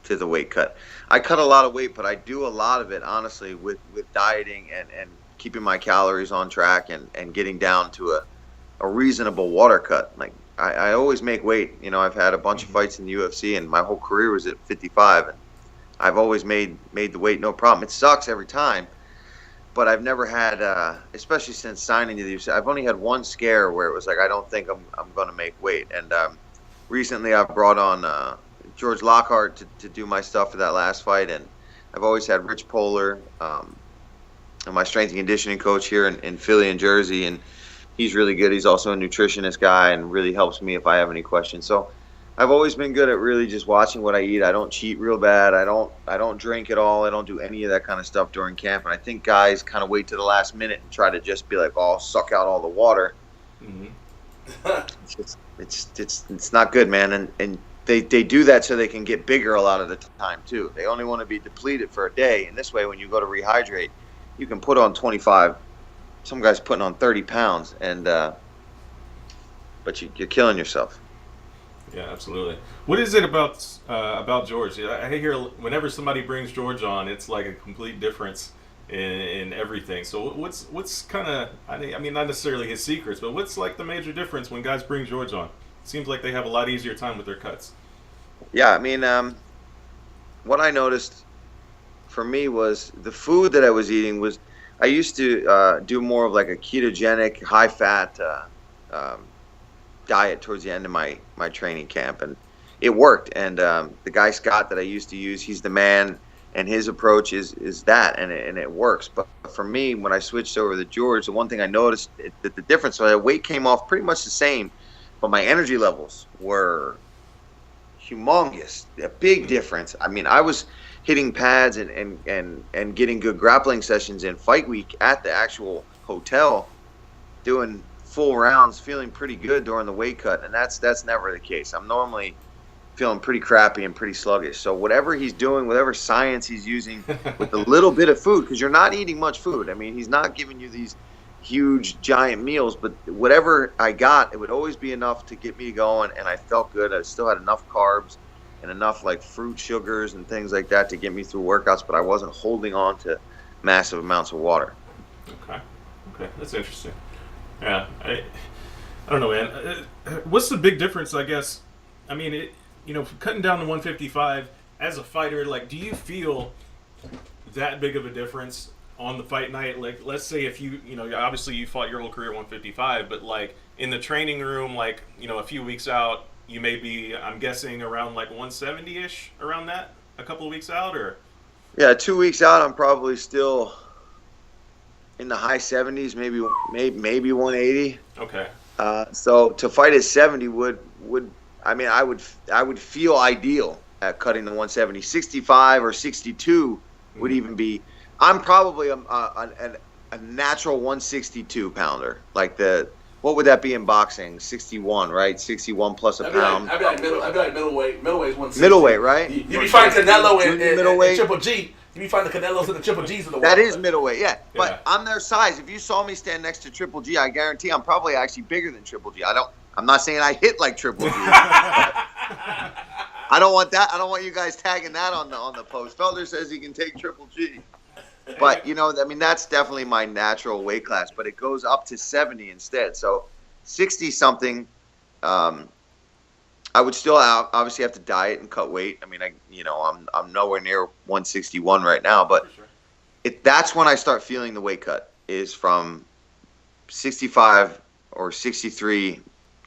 the weight cut. I cut a lot of weight, but I do a lot of it honestly with dieting and keeping my calories on track and getting down to a reasonable water cut. Like, I always make weight. I've had a bunch of fights in the UFC, and my whole career was at 55, and I've always made the weight no problem. It sucks every time, but I've never had, especially since signing to the UFC, I've only had one scare where it was like, I don't think I'm going to make weight. And recently I've brought on George Lockhart to do my stuff for that last fight, and I've always had Rich Poehler, my strength and conditioning coach here in Philly and Jersey, and he's really good. He's also a nutritionist guy and really helps me if I have any questions. So I've always been good at really just watching what I eat. I don't cheat real bad. I don't drink at all. I don't do any of that kind of stuff during camp. And I think guys kind of wait to the last minute and try to just be like, "Oh, suck out all the water." Mm-hmm. It's not good, man. And they do that so they can get bigger a lot of the time too. They only want to be depleted for a day. And this way, when you go to rehydrate, you can put on 25. Some guys putting on 30 pounds, and but you're killing yourself. Yeah, absolutely. What is it about George? I hear whenever somebody brings George on, it's like a complete difference in everything. So what's kind of, I mean, not necessarily his secrets, but what's like the major difference when guys bring George on? It seems like they have a lot easier time with their cuts. Yeah, I mean, what I noticed for me was the food that I was eating was, I used to do more of like a ketogenic, high-fat diet towards the end of my training camp, and it worked. And the guy Scott that I used to use, he's the man, and his approach is that, and it works. But for me, when I switched over to George, the one thing I noticed that the difference, so the weight came off pretty much the same, but my energy levels were humongous, a big difference. I mean, I was hitting pads and getting good grappling sessions in fight week at the actual hotel, doing full rounds, feeling pretty good during the weight cut, and that's never the case. I'm normally feeling pretty crappy and pretty sluggish. So whatever he's doing, whatever science he's using with a little bit of food, because you're not eating much food. I mean, he's not giving you these huge giant meals, but whatever I got, it would always be enough to get me going, and I felt good. I still had enough carbs and enough like fruit sugars and things like that to get me through workouts, but I wasn't holding on to massive amounts of water. Okay, that's interesting. Yeah, I don't know, man. What's the big difference? I guess. I mean, cutting down to 155 as a fighter. Like, do you feel that big of a difference on the fight night? Like, let's say if obviously you fought your whole career 155, but like in the training room, like a few weeks out, you may be, I'm guessing, around like 170-ish, around that, a couple of weeks out, or? Yeah, 2 weeks out, I'm probably still in the high 70s, maybe 180. Okay. So to fight at 70 I would feel ideal at cutting the 170. 65 or 62 would even be. I'm probably a natural 162 pounder. Like what would that be in boxing? 61, right? 61 plus a pound. I'd be like middleweight. Middleweight's 160. Middleweight, right? You be fighting Canelo and middleweight. Triple G. You be fighting the Canelos and the Triple G's in the world. That is middleweight, yeah. But I'm their size. If you saw me stand next to Triple G, I guarantee I'm probably actually bigger than Triple G. I'm not saying I hit like Triple G. I don't want that. I don't want you guys tagging that on the post. Felder says he can take Triple G. But that's definitely my natural weight class. But it goes up to 70 instead. So 60 something. I would still obviously have to diet and cut weight. I mean, I'm nowhere near 161 right now, but that's when I start feeling the weight cut is from 65 or 63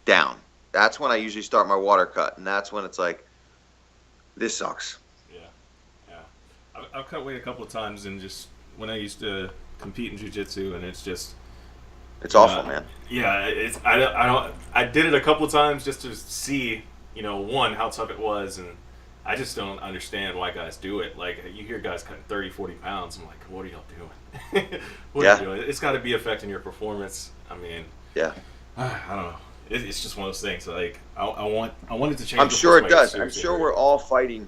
down. That's when I usually start my water cut, and that's when it's like, this sucks. Yeah. I've cut weight a couple of times, and just when I used to compete in jiu-jitsu, and it's just. It's awful, man. Yeah, I did it a couple of times just to see, one, how tough it was, and I just don't understand why guys do it. Like, you hear guys cutting 30, 40 pounds, I'm like, what are y'all doing? What are you doing? It's got to be affecting your performance. I mean, yeah. I don't know. It's just one of those things. Like, I wanted to change. I'm sure it does. I'm sure we're all fighting.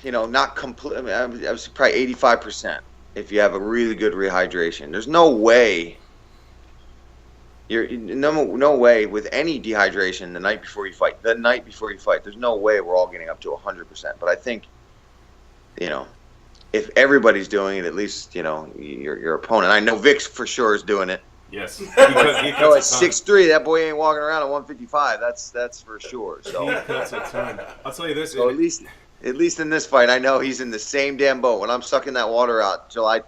Not completely. I was probably 85%. If you have a really good rehydration, there's no way. No way with any dehydration the night before you fight. There's no way we're all getting up to 100%. But I think, if everybody's doing it, at least your opponent. I know Vic's for sure is doing it. Yes. At 6'3", that boy ain't walking around at 155. That's for sure. So he cuts a ton. I'll tell you this. So at least in this fight, I know he's in the same damn boat. When I'm sucking that water out July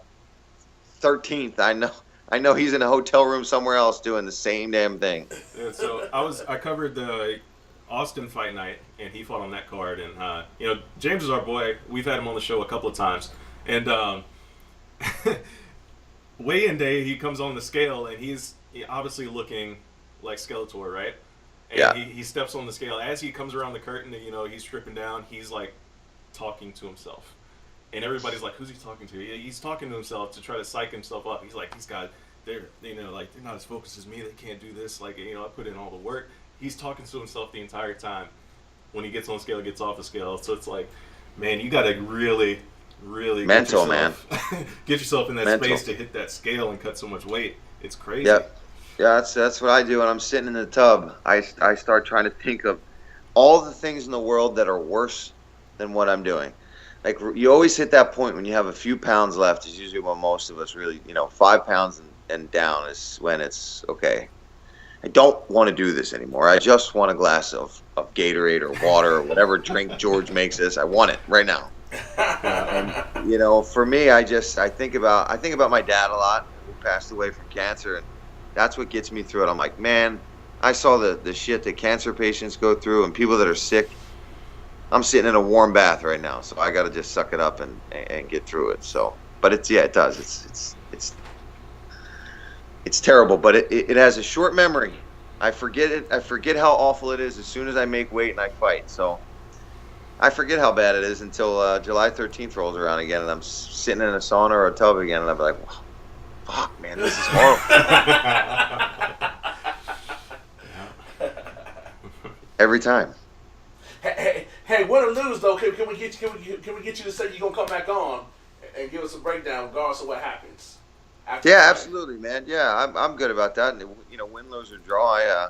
13th, I know he's in a hotel room somewhere else doing the same damn thing. Yeah, so I covered the Austin fight night, and he fought on that card. And James is our boy. We've had him on the show a couple of times, and weigh-in day, he comes on the scale, and he's obviously looking like Skeletor, right? And yeah. He steps on the scale. As he comes around the curtain, he's stripping down, he's like talking to himself. And everybody's like, who's he talking to? He's talking to himself to try to psych himself up. He's like, they're not as focused as me. They can't do this. Like, I put in all the work. He's talking to himself the entire time. When he gets on the scale, gets off the scale. So it's like, man, you got to really mental, man. Get yourself in that space to hit that scale and cut so much weight. It's crazy. Yep. Yeah, that's what I do when I'm sitting in the tub. I start trying to think of all the things in the world that are worse than what I'm doing. Like, you always hit that point when you have a few pounds left. Is usually when most of us really, 5 pounds and down is when it's okay. I don't want to do this anymore. I just want a glass of Gatorade or water or whatever drink George makes us. I want it right now. And for me, I think about my dad a lot, who passed away from cancer, and that's what gets me through it. I'm like, man, I saw the shit that cancer patients go through and people that are sick. I'm sitting in a warm bath right now, so I got to just suck it up and get through it. So, but it does. It's terrible, but it has a short memory. I forget it. I forget how awful it is as soon as I make weight and I fight. So I forget how bad it is until July 13th rolls around again, and I'm sitting in a sauna or a tub again, and I'm like, wow, fuck, man, this is horrible. Every time. Hey, win or lose though, can we get you to say you're gonna come back on and give us a breakdown regardless of what happens? Yeah, absolutely, man. Yeah, I'm good about that. And win, lose, or draw,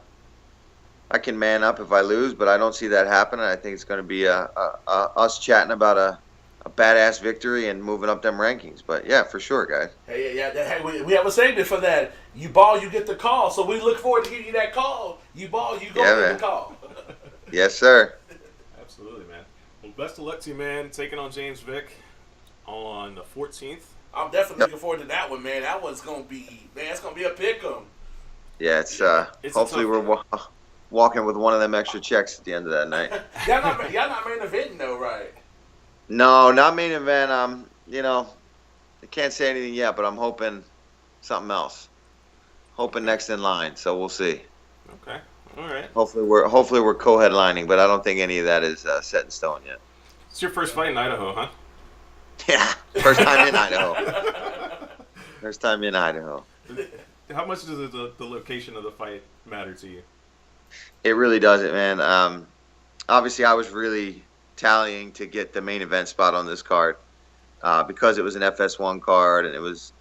I can man up if I lose, but I don't see that happening. I think it's going to be us chatting about a badass victory and moving up them rankings. But yeah, for sure, guys. Hey, we have a segment for that. You ball, you get the call. So we look forward to giving you that call. You ball, you go get the call. Yes, sir. Absolutely, man. Well, best of luck to you, man. Taking on James Vick on the 14th. I'm definitely looking forward to that one, man. That one's gonna be, it's gonna be a pick 'em. Yeah, it's hopefully we're walking with one of them extra checks at the end of that night. y'all not main eventing though, right? No, not main event. I can't say anything yet, but I'm hoping something else. Hoping next in line, so we'll see. Okay, all right. Hopefully we're co-headlining, but I don't think any of that is set in stone yet. It's your first fight in Idaho, huh? Yeah, first time in Idaho. First time in Idaho. How much does the location of the fight matter to you? It really doesn't, man. Obviously, I was really tallying to get the main event spot on this card because it was an FS1 card, and it was,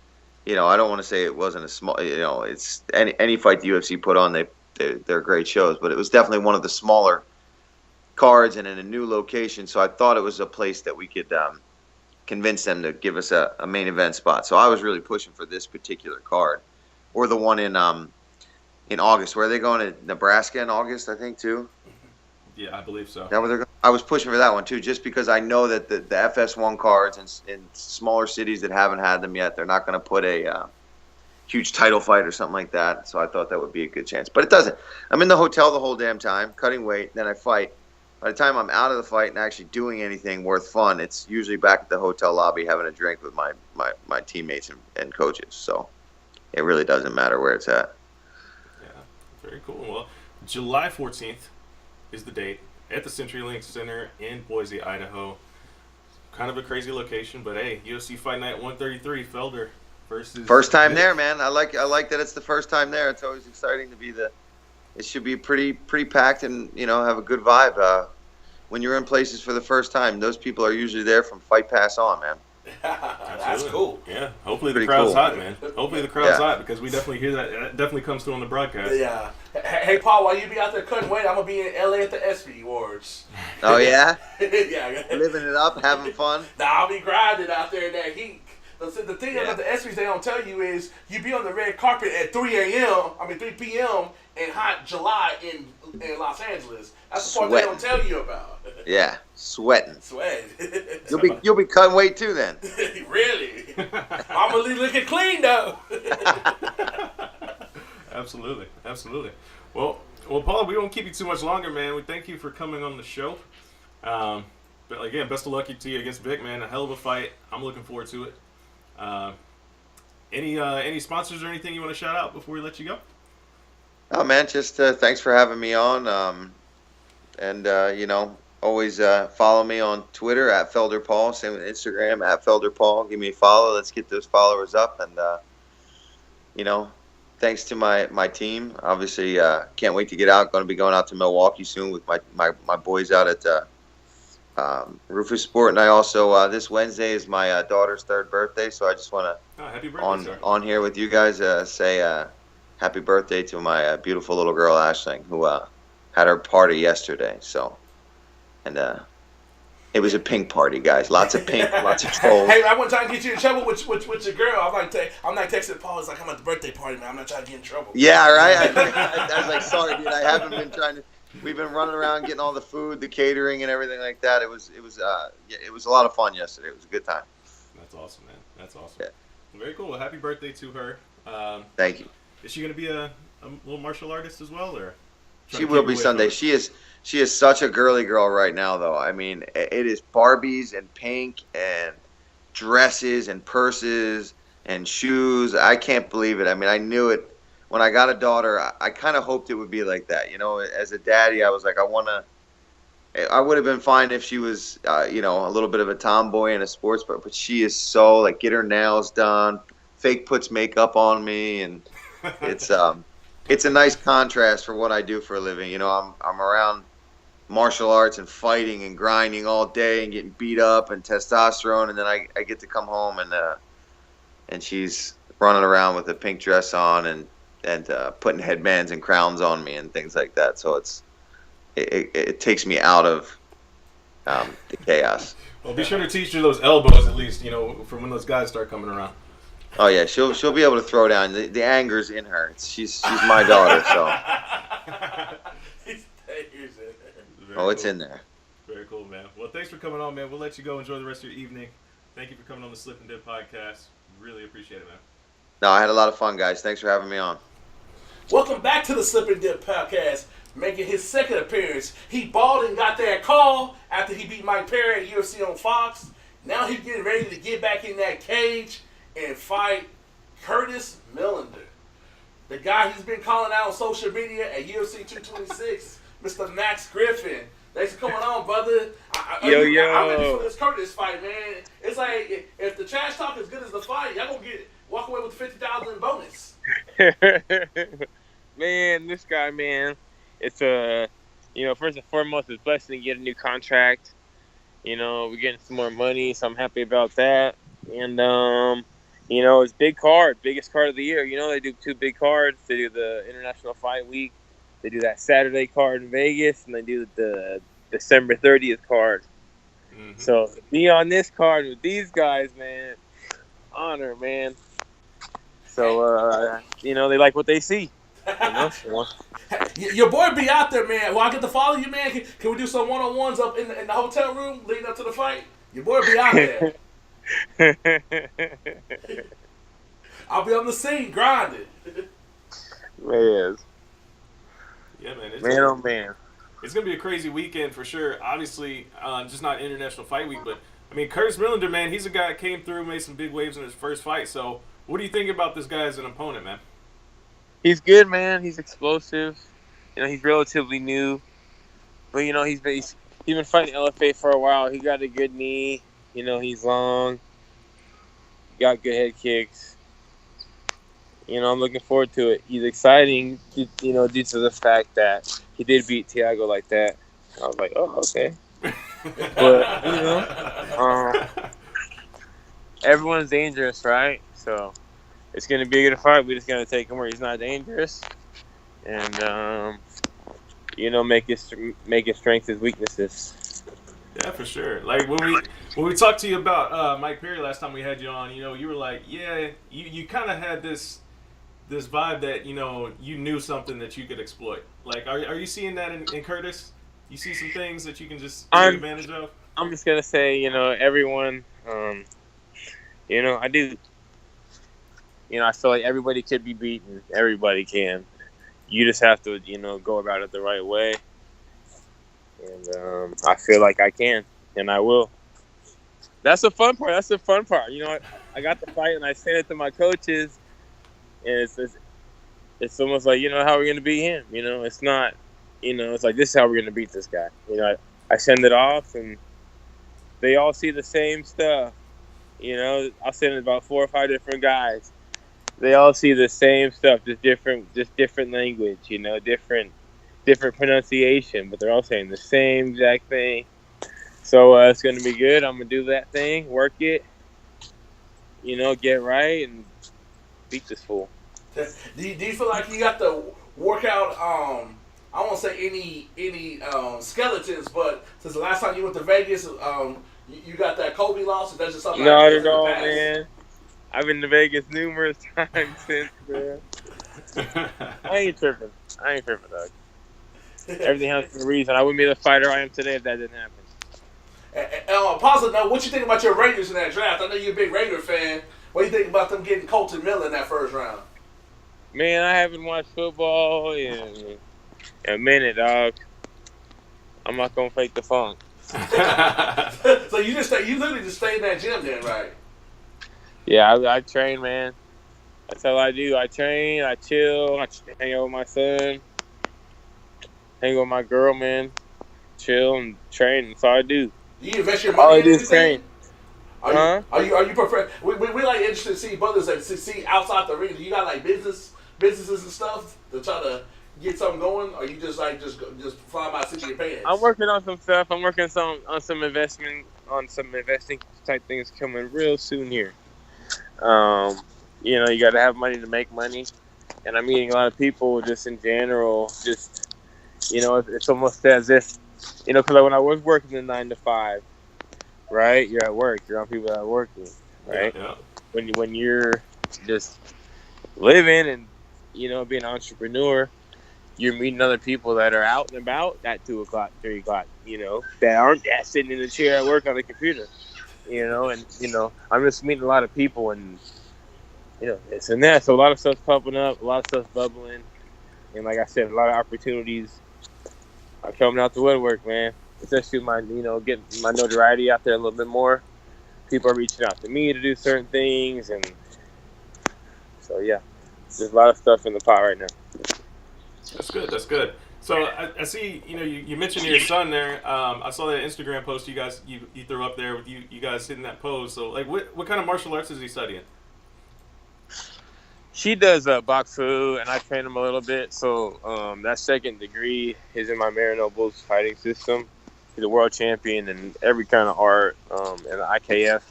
I don't want to say it wasn't a small, it's any fight the UFC put on, they're great shows, but it was definitely one of the smaller cards and in a new location, so I thought it was a place that we could convince them to give us a main event spot. So I was really pushing for this particular card, or the one in August. Where are they going to Nebraska in August? I think too. Yeah, I believe so. That where they're going? I was pushing for that one too, just because I know that the FS1 cards in smaller cities that haven't had them yet, they're not going to put a huge title fight or something like that. So I thought that would be a good chance, but it doesn't. I'm in the hotel the whole damn time, cutting weight, then I fight. By the time I'm out of the fight and actually doing anything worth fun, it's usually back at the hotel lobby having a drink with my teammates and coaches. So it really doesn't matter where it's at. Yeah, very cool. Well, July 14th is the date at the CenturyLink Center in Boise, Idaho. Kind of a crazy location, but hey, UFC Fight Night 133, Felder versus. First time there, man. I like that it's the first time there. It's always exciting to be It should be pretty packed and have a good vibe. When you're in places for the first time, those people are usually there from Fight Pass on, man. That's cool. Yeah, hopefully Pretty the crowd's cool. hot, man. Hopefully the crowd's hot, because we definitely hear that. That definitely comes through on the broadcast. Yeah. Hey, Paul, while you be out there cutting weight, I'm gonna be in LA at the ESPY Awards. Oh yeah, yeah. living it up, having fun. I'll be grinding out there in that heat. The thing about the ESPYs they don't tell you is you be on the red carpet at 3 p.m. in hot July in Los Angeles. That's the part they don't tell you about. Yeah, sweating. Sweating. You'll be cutting weight too then. Really? I'm gonna looking clean though. Absolutely. Well, Paul, we won't keep you too much longer, man. We thank you for coming on the show. But again, best of luck to you against Vic, man. A hell of a fight. I'm looking forward to it. Any sponsors or anything you want to shout out before we let you go? Oh man, just thanks for having me on. Always follow me on Twitter at Felder Paul. Same with Instagram at Felder Paul. Give me a follow. Let's get those followers up. And thanks to my team. Obviously, can't wait to get out. Going to be going out to Milwaukee soon with my boys out at Rufus Sport. And I also this Wednesday is my daughter's 3rd birthday, so I just want to happy birthday, on here with you guys say happy birthday to my beautiful little girl Ashling, who had her party yesterday. So, and it was a pink party, guys. Lots of pink, lots of trolls. Hey, I wasn't trying to get you in trouble with your girl. I'm not texting Paul. It's like, I'm at the birthday party, man. I'm not trying to get in trouble. Yeah, right. I was like, sorry, dude. I haven't been trying to. We've been running around getting all the food, the catering, and everything like that. It was a lot of fun yesterday. It was a good time. That's awesome, man. That's awesome. Yeah. Very cool. Well, happy birthday to her. Thank you. Is she going to be a little martial artist as well, or? She will be Sunday. She is such a girly girl right now, though. I mean, it is Barbies and pink and dresses and purses and shoes. I can't believe it. I mean, I knew it when I got a daughter. I kind of hoped it would be like that. As a daddy, I was like, I would have been fine if she was, a little bit of a tomboy in a sports, but she is so like, get her nails done, fake puts makeup on me, and it's a nice contrast for what I do for a living. I'm around martial arts and fighting and grinding all day and getting beat up and testosterone, and then I get to come home and she's running around with a pink dress on and putting headbands and crowns on me and things like that. So it takes me out of the chaos. Well, be sure to teach her those elbows at least, for when those guys start coming around. Oh yeah, she'll be able to throw down. The anger's in her. She's my daughter, so. It's in there. Very cool, man. Well, thanks for coming on, man. We'll let you go. Enjoy the rest of your evening. Thank you for coming on the Slip and Dip podcast. Really appreciate it, man. No, I had a lot of fun, guys. Thanks for having me on. Welcome back to the Slip and Dip podcast. Making his second appearance. He balled and got that call after he beat Mike Perry at UFC on Fox. Now he's getting ready to get back in that cage and fight Curtis Millender. The guy he's been calling out on social media at UFC 226, Mr. Max Griffin. Thanks for coming on, brother. I'm ready for this Curtis fight, man. It's like, if the trash talk is good as the fight, y'all gonna walk away with $50,000 in bonus. Man, this guy, man. It's first and foremost, it's a blessing to get a new contract. We're getting some more money, so I'm happy about that. And, it's big card, biggest card of the year. They do 2 big cards. They do the International Fight Week. They do that Saturday card in Vegas, and they do the December 30th card. Mm-hmm. So, to be on this card with these guys, man, honor, man. So, they like what they see. Your boy be out there, man. Well, I get to follow you, man. Can we do some one-on-ones up in the hotel room leading up to the fight? Your boy be out there. I'll be on the scene grinding. Man. Yeah, man. Oh, man. It's going to be a crazy weekend for sure. Obviously, just not International Fight Week, but, Curtis Millender, man, he's a guy that came through, made some big waves in his first fight. So, what do you think about this guy as an opponent, man? He's good, man. He's explosive. He's relatively new. But, he's been fighting LFA for a while. He got a good knee. He's long. Got good head kicks. I'm looking forward to it. He's exciting, due to the fact that he did beat Thiago like that. I was like, oh, okay. But, everyone's dangerous, right? So, it's going to be a good fight. We just got to take him where he's not dangerous. And, make his strengths his weaknesses. Yeah, for sure. Like when we talked to you about Mike Perry last time we had you on, you were like, yeah, you kind of had this vibe that you knew something that you could exploit. Like, are you seeing that in Curtis? You see some things that you can just take advantage of? I'm just gonna say, everyone, I do. I feel like everybody could be beaten. Everybody can. You just have to, go about it the right way. And I feel like I can, and I will. That's the fun part. I got the fight, and I sent it to my coaches, and it's almost like, how we're going to beat him. It's not, it's like, this is how we're going to beat this guy. I send it off, and they all see the same stuff. I'll send it about 4 or 5 different guys. They all see the same stuff, just different language, different pronunciation, but they're all saying the same exact thing. So it's going to be good. I'm going to do that thing, work it, get right, and beat this fool. Do you feel like you got to work out, I won't say any skeletons, but since the last time you went to Vegas, you got that Kobe loss? Or that's just something not at all, man. I've been to Vegas numerous times since, man. I ain't tripping, dog. Everything happens for a reason. I wouldn't be the fighter I am today if that didn't happen. Positive note, what you think about your Raiders in that draft? I know you're a big Raider fan. What do you think about them getting Colton Miller in that first round? Man, I haven't watched football in a minute, dog. I'm not gonna fake the funk. So you literally just stay in that gym then, right? Yeah, I train, man. That's all I do. I train, I chill, I hang out with my son, hang with my girl, man. Chill and train. That's all I do. Do you invest your money all I in do anything? is train. Are you prefer? We like interested to see brothers that succeed outside the ring. Do you got like businesses and stuff to try to get something going, or you just like just fly by seat of your pants? I'm working on some stuff. I'm working on some investing type things coming real soon here. You got to have money to make money, and I'm meeting a lot of people just in general. Just it's almost as if you know, because when I was working the 9 to 5, right? You're at work. You're on people that are working, right? Yeah. When you're just living and, you know, being an entrepreneur, you're meeting other people that are out and about at 2 o'clock, 3 o'clock, you know, that aren't sitting in the chair at work on the computer, you know, and, you know, I'm just meeting a lot of people and, you know, this and that. So a lot of stuff's popping up, a lot of stuff's bubbling. And like I said, a lot of opportunities are coming out the woodwork, man. Especially my, you know, getting my notoriety out there a little bit more. People are reaching out to me to do certain things. And so, yeah, there's a lot of stuff in the pot right now. That's good. That's good. So I see, you know, you mentioned your son there. I saw that Instagram post you guys you threw up there with you guys hitting that pose. So like, what kind of martial arts is he studying? She does boxu, and I train him a little bit. So that second degree is in my Marinobles fighting system. He's a world champion in every kind of art, and the IKF.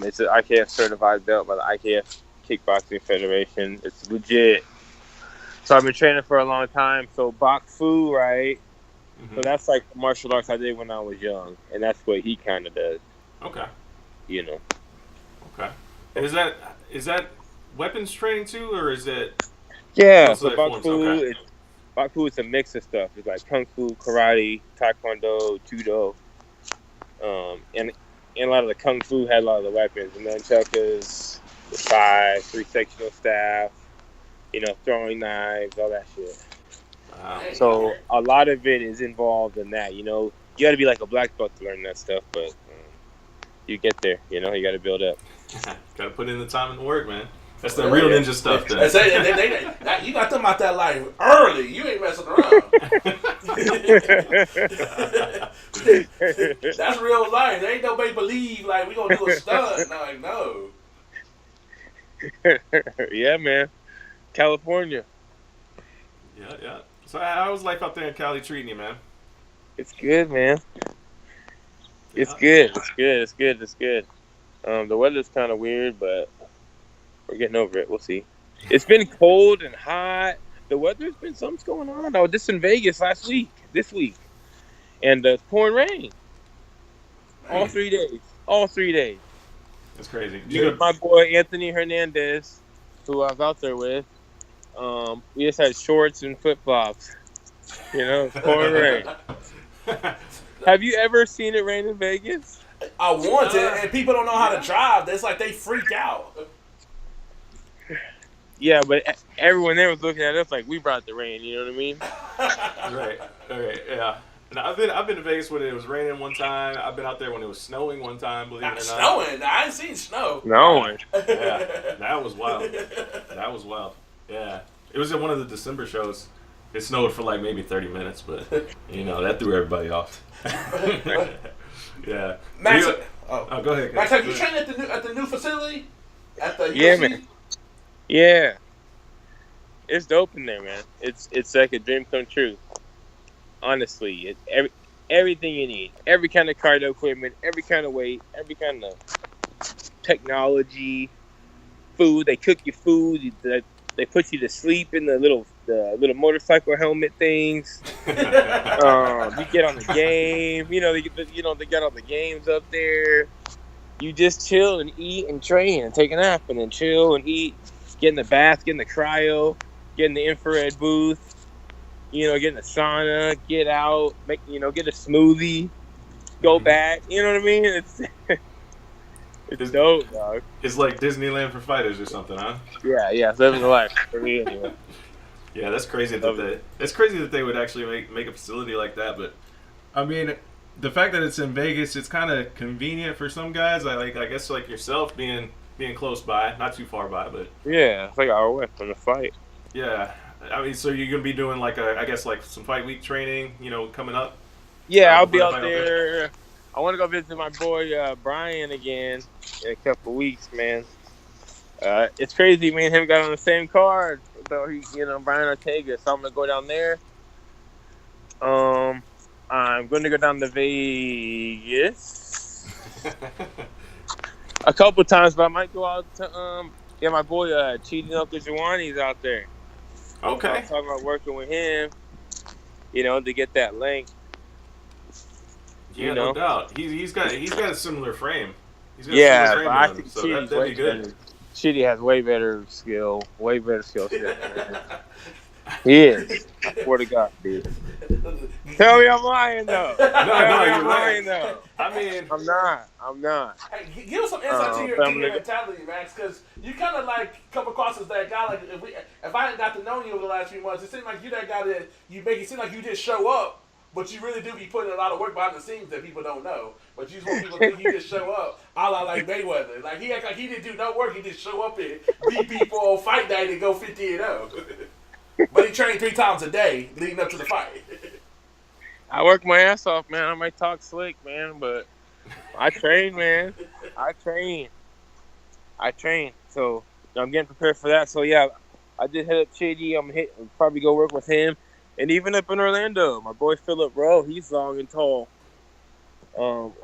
It's an IKF certified belt by the IKF Kickboxing Federation. It's legit. So I've been training for a long time. So boxu, right? Mm-hmm. So that's like the martial arts I did when I was young, and that's what he kind of does. Okay. You know. Okay. Is that weapons training too, or is it? Yeah. So boxu, boxu is a mix of stuff. It's like kung fu, karate, taekwondo, judo, and a lot of the kung fu had a lot of the weapons, the nunchuckers, the sai, 3-sectional staff. You know, throwing knives, all that shit. Wow. So a lot of it is involved in that. You know, you got to be like a black belt to learn that stuff, but you get there. You know, you got to build up. Got to put in the time and the work, man. That's the real ninja stuff. You got them out that life early. You ain't messing around. That's real life. There ain't nobody believe like we gonna do a stunt. Like no. Yeah, man. California. Yeah. So how's life out there in Cali treating you, man? It's good, man. It's good. It's good. The weather's kind of weird, but we're getting over it. We'll see. It's been cold and hot. The weather's been something's going on. I was just in Vegas this week, and it's pouring rain. All 3 days. That's crazy. My boy Anthony Hernandez, who I was out there with, we just had shorts and flip-flops. You know, it's pouring rain. Have you ever seen it rain in Vegas? I want it, and people don't know how to drive. It's like they freak out. Yeah, but everyone there was looking at us like we brought the rain. You know what I mean? Right. Yeah. Now, I've been to Vegas when it was raining one time. I've been out there when it was snowing one time. Believe it or not. Snowing? I ain't seen snow. Snowing. Yeah, that was wild. Yeah, it was at one of the December shows. It snowed for like maybe 30 minutes, but you know that threw everybody off. Yeah. Max, go ahead. Max, have you trained at the new facility? At the UFC? man. Yeah. It's dope in there, man. It's like a dream come true. Honestly, it's everything you need. Every kind of cardio equipment, every kind of weight, every kind of technology, food. They cook your food. They put you to sleep in the little motorcycle helmet things. You get on the game. You know, they got all the games up there. You just chill and eat and train and take a nap and then chill and eat. Get in the bath, get in the cryo, get in the infrared booth. You know, get in the sauna, get out, get a smoothie, go back. You know what I mean? It's dope, dog. It's like Disneyland for fighters or something, huh? Yeah, living the life for me anyway. Yeah, that's crazy that they would actually make a facility like that. But I mean, the fact that it's in Vegas, it's kind of convenient for some guys. I guess like yourself being close by, not too far by, but yeah, it's like an hour away from the fight. Yeah. I mean, so you're gonna be doing like some fight week training, you know, coming up. Yeah, I'll be out there. I want to go visit my boy Brian again in a couple weeks, man. It's crazy. Me and him got on the same card, so Brian Ortega. So I'm gonna go down there. I'm going to go down to Vegas a couple times, but I might go out to my boy Cheating Uncle Jawani's out there. Okay. I'm talking about working with him, to get that link. Yeah, no doubt. He's got a similar frame. He's got Yeah, a similar frame but I to him, think so Chitty's that'd way be good. better. Chitty has way better skill set. He is. I swear to God, dude. Tell me I'm lying though. No, I'm you're lying right. thoe. I mean, I'm not. Hey, give us some insight to your mentality, Max, because you kind of like come across as that guy. Like if I hadn't got to know you over the last few months, it seemed like you that guy that you make it seem like you just show up, but you really do be putting a lot of work behind the scenes that people don't know. But you just want people to think you just show up, a la like Mayweather. Like he act like he didn't do no work. He just show up and beat people on fight night and go 50-0. But he trained 3 times a day leading up to the fight. I work my ass off, man. I might talk slick, man, but I train, man. I train. So I'm getting prepared for that. So yeah, I did hit up Chitty. I'm probably go work with him, and even up in Orlando, my boy Philip Rowe. He's long and tall.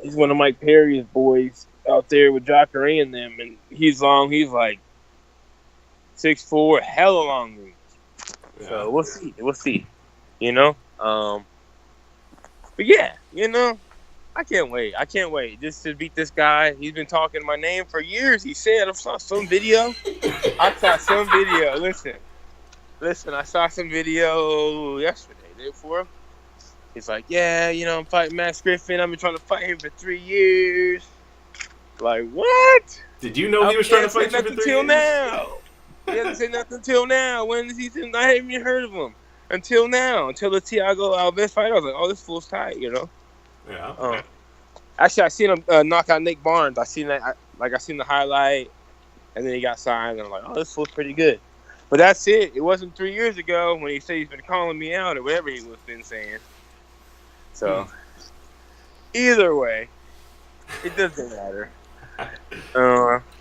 He's one of Mike Perry's boys out there with Jacare and them, and he's long. He's like 6'4", hella long range. Yeah. So we'll see. You know. But yeah, you know, I can't wait just to beat this guy. He's been talking my name for years. He said, I saw some video. Listen, I saw some video yesterday, day before. He's like, yeah, you know, I'm fighting Max Griffin. I've been trying to fight him for 3 years. Like, what? Did you know he was trying to fight you for 3 years? Until now. He hasn't said nothing until now. When is he? I haven't even heard of him. Until now, until the Thiago Alves fight, I was like, "Oh, this fool's tight," you know. Yeah. Actually, I seen him knock out Nick Barnes. I seen that. I seen the highlight, and then he got signed, and I'm like, "Oh, this fool's pretty good." But that's it. It wasn't 3 years ago when he said he's been calling me out or whatever he was been saying. So, either way, it doesn't matter.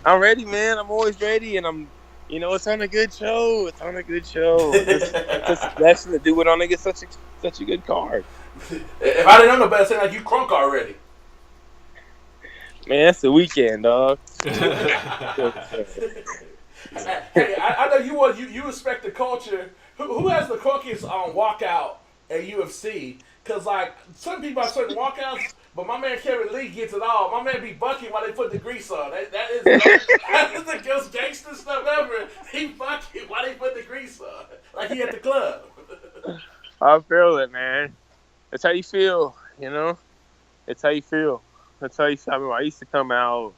I'm ready, man. I'm always ready, and you know, it's on a good show. It's just blessing to do it on against such a good card. If I didn't know no better, say like you crunk already. Man, it's the weekend, dog. Hey, I know you respect the culture. Who has the crunkiest walkout at UFC? Because like some people have certain walkouts. But my man Kevin Lee gets it all. My man be bucking while they put the grease on. That is the most gangster stuff ever. He bucking while they put the grease on. Like he at the club. I feel it, man. That's how you feel, you know? It's how you feel. I mean, I used to come out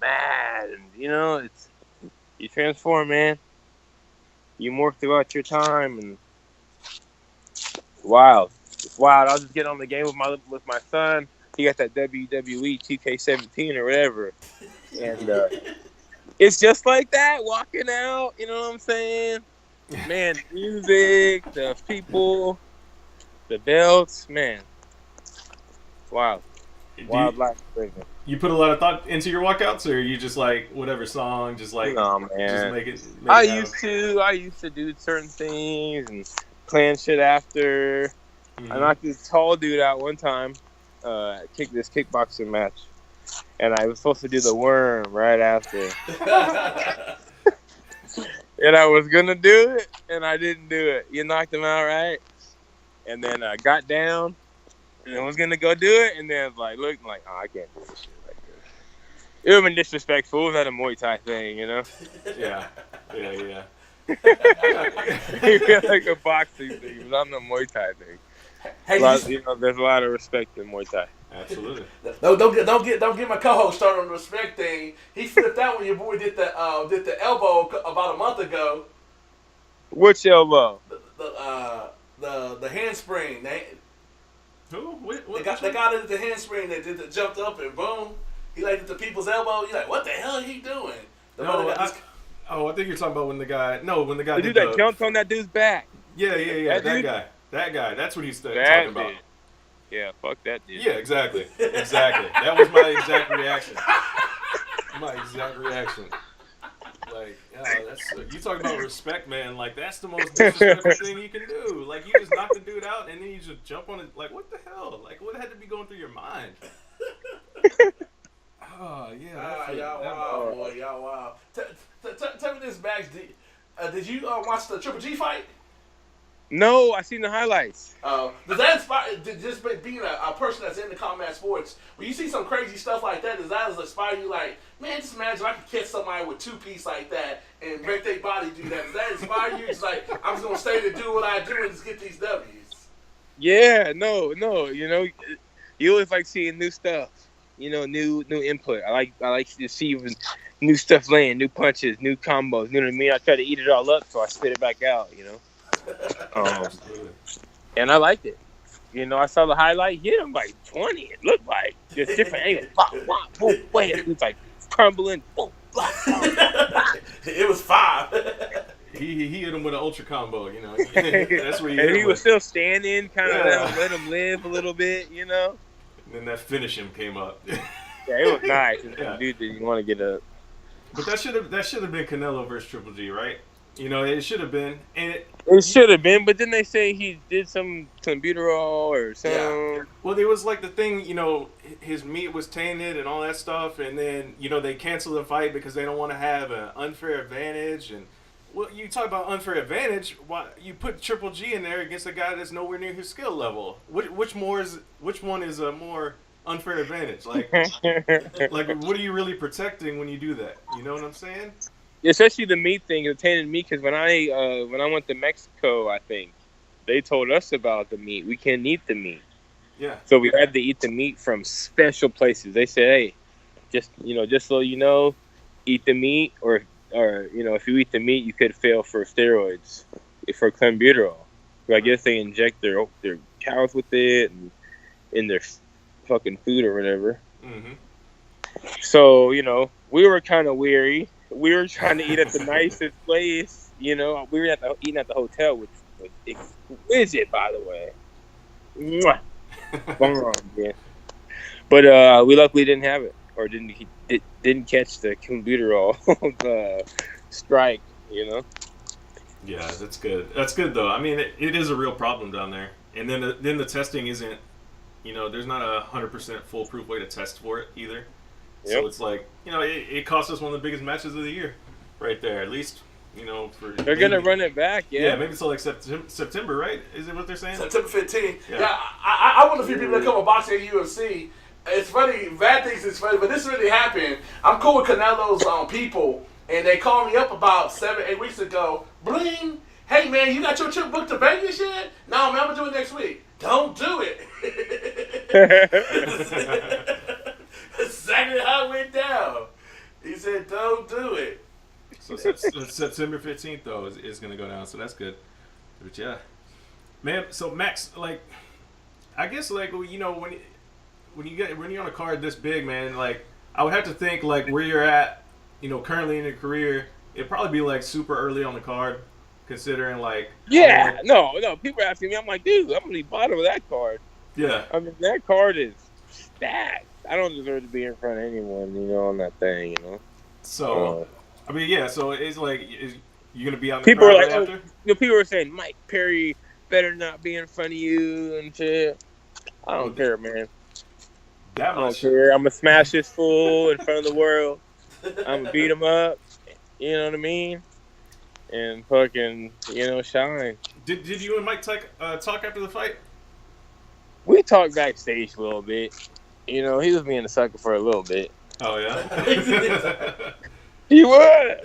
mad, and, you know, you transform, man. You morph throughout your time, and wild. It's wild. I was just getting on the game with my son. He got that WWE 2K17 or whatever. And it's just like that, walking out, you know what I'm saying? Man, music, the people, the belts, man. Wild. Wild life. You put a lot of thought into your walkouts, or you just like whatever song, just like no, man. Just make it I used to do certain things and plan shit after. I knocked this tall dude out one time. This kickboxing match, and I was supposed to do the worm right after. And I was gonna do it, and I didn't do it. You knocked him out, right? And then I got down, and I was gonna go do it, and then looked like, oh, I can't do this shit like this. It would have been disrespectful. It was at a Muay Thai thing, you know? Yeah. You feel like a boxing thing, but I'm the Muay Thai thing. Hey, there's a lot of respect in Muay Thai. Absolutely. Don't get my co-host started on the respect thing. He flipped out when your boy did the elbow about a month ago. Which elbow? The handspring. Who? The guy that did the handspring that jumped up and boom. He did the people's elbow. You're like, what the hell are you doing? I think you're talking about when the guy the dude that jumped on that dude's back. Yeah. That guy. That's what he's talking about. Yeah, fuck that dude. Yeah, exactly. That was my exact reaction. Like, that's you talking about respect, man. Like, that's the most disrespectful thing you can do. Like, you just knock the dude out and then you just jump on it. Like, what the hell? Like, what had to be going through your mind? Oh yeah. Y'all wow, boy, y'all wow. Tell me this, Max. Did you watch the Triple G fight? No, I seen the highlights. Does that inspire, just being a person that's into combat sports, when you see some crazy stuff like that, does that inspire you like, man, just imagine I could catch somebody with two-piece like that and make their body do that. Does that inspire you? It's like, I'm just going to stay to do what I do and just get these W's. Yeah, no, you know, you always like seeing new stuff, you know, new input. I like to see new stuff laying, new punches, new combos. You know what I mean? I try to eat it all up, so I spit it back out. You know, and I liked it. You know, I saw the highlight. Hit him like 20. It looked like just different angles. Boom, wait, it was like crumbling. Boom, blah, blah, blah. It was 5. He hit him with an ultra combo, you know. That's where he was still standing, kind of let him live a little bit, you know. And then that finish him came up. Yeah, it was nice. Dude didn't want to get up. But that should have been Canelo versus Triple G, right? You know, it should have been. And it should have been, but then they say he did some clenbuterol or something. Yeah. Well, there was like the thing, you know, his meat was tainted and all that stuff, and then, you know, they canceled the fight because they don't want to have an unfair advantage. And well, you talk about unfair advantage. Why you put Triple G in there against a guy that's nowhere near his skill level? Which one is a more unfair advantage? Like, what are you really protecting when you do that? You know what I'm saying? Especially the meat thing, the tainted meat. Because when I went to Mexico, I think they told us about the meat. We can't eat the meat. Yeah. So we had to eat the meat from special places. They said, hey, just so you know, eat the meat, or you know, if you eat the meat, you could fail for steroids, for clenbuterol. So I guess they inject their cows with it and in their fucking food or whatever. Mm-hmm. So, you know, we were kind of weary. We were trying to eat at the nicest place. You know, we were eating at the hotel, which was exquisite, by the way. Mwah. Yeah. But we luckily didn't have it, or didn't catch the clenbuterol strike. You know. Yeah, that's good. That's good though. I mean, it is a real problem down there, and then the testing isn't. You know, there's not a 100% foolproof way to test for it either. Yep. So it's like, you know, it cost us one of the biggest matches of the year, right there. At least, you know, they're gonna run it back. Yeah, maybe until like September, right? Is it what they're saying? September 15th. Yeah, I want to see people that come with boxing at UFC. It's funny. Bad things is funny, but this really happened. I'm cool with Canelo's people, and they called me up about 7-8 weeks ago. Bling. Hey man, you got your trip booked to Vegas yet? No, man, I'm gonna do it next week. Don't do it. Exactly how it went down. He said, "Don't do it." So September 15th though is going to go down, so that's good. But yeah, man. So Max, like, I guess like, you know, when you're on a card this big, man, like I would have to think like where you're at, you know, currently in your career, it'd probably be like super early on the card, considering like. Yeah, no. People are asking me, I'm like, dude, I'm gonna be bottom of that card. Yeah. I mean, that card is stacked. I don't deserve to be in front of anyone, you know, on that thing, you know. So, I mean, yeah. So it's like, you gonna be out. People are like, after? You know, people are saying Mike Perry better not be in front of you and shit. I don't care, man. That I don't care. I'm gonna smash this fool in front of the world. I'm gonna beat him up. You know what I mean? And fucking, you know, shine. Did you and Mike talk after the fight? We talked backstage a little bit. You know, he was being a sucker for a little bit. Oh, yeah? He was.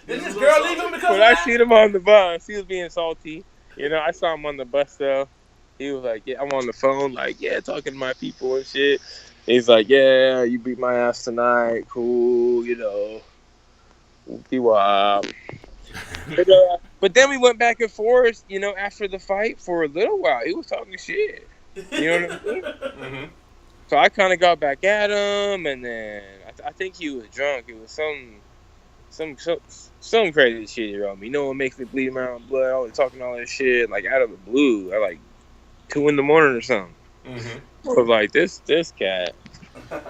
Did this girl leave him because when I seen him on the bus, he was being salty. You know, I saw him on the bus, though. He was like, yeah, I'm on the phone, like, yeah, talking to my people and shit. He's like, yeah, you beat my ass tonight. Cool, you know. But then we went back and forth, you know, after the fight for a little while. He was talking shit. You know what I mean? Mm-hmm. So I kind of got back at him, and then I think he was drunk. It was some crazy shit he wrote me. You know what makes me bleed my own blood? Always talking all that shit, like out of the blue. At like 2 a.m. or something. Mm-hmm. I was like, this cat,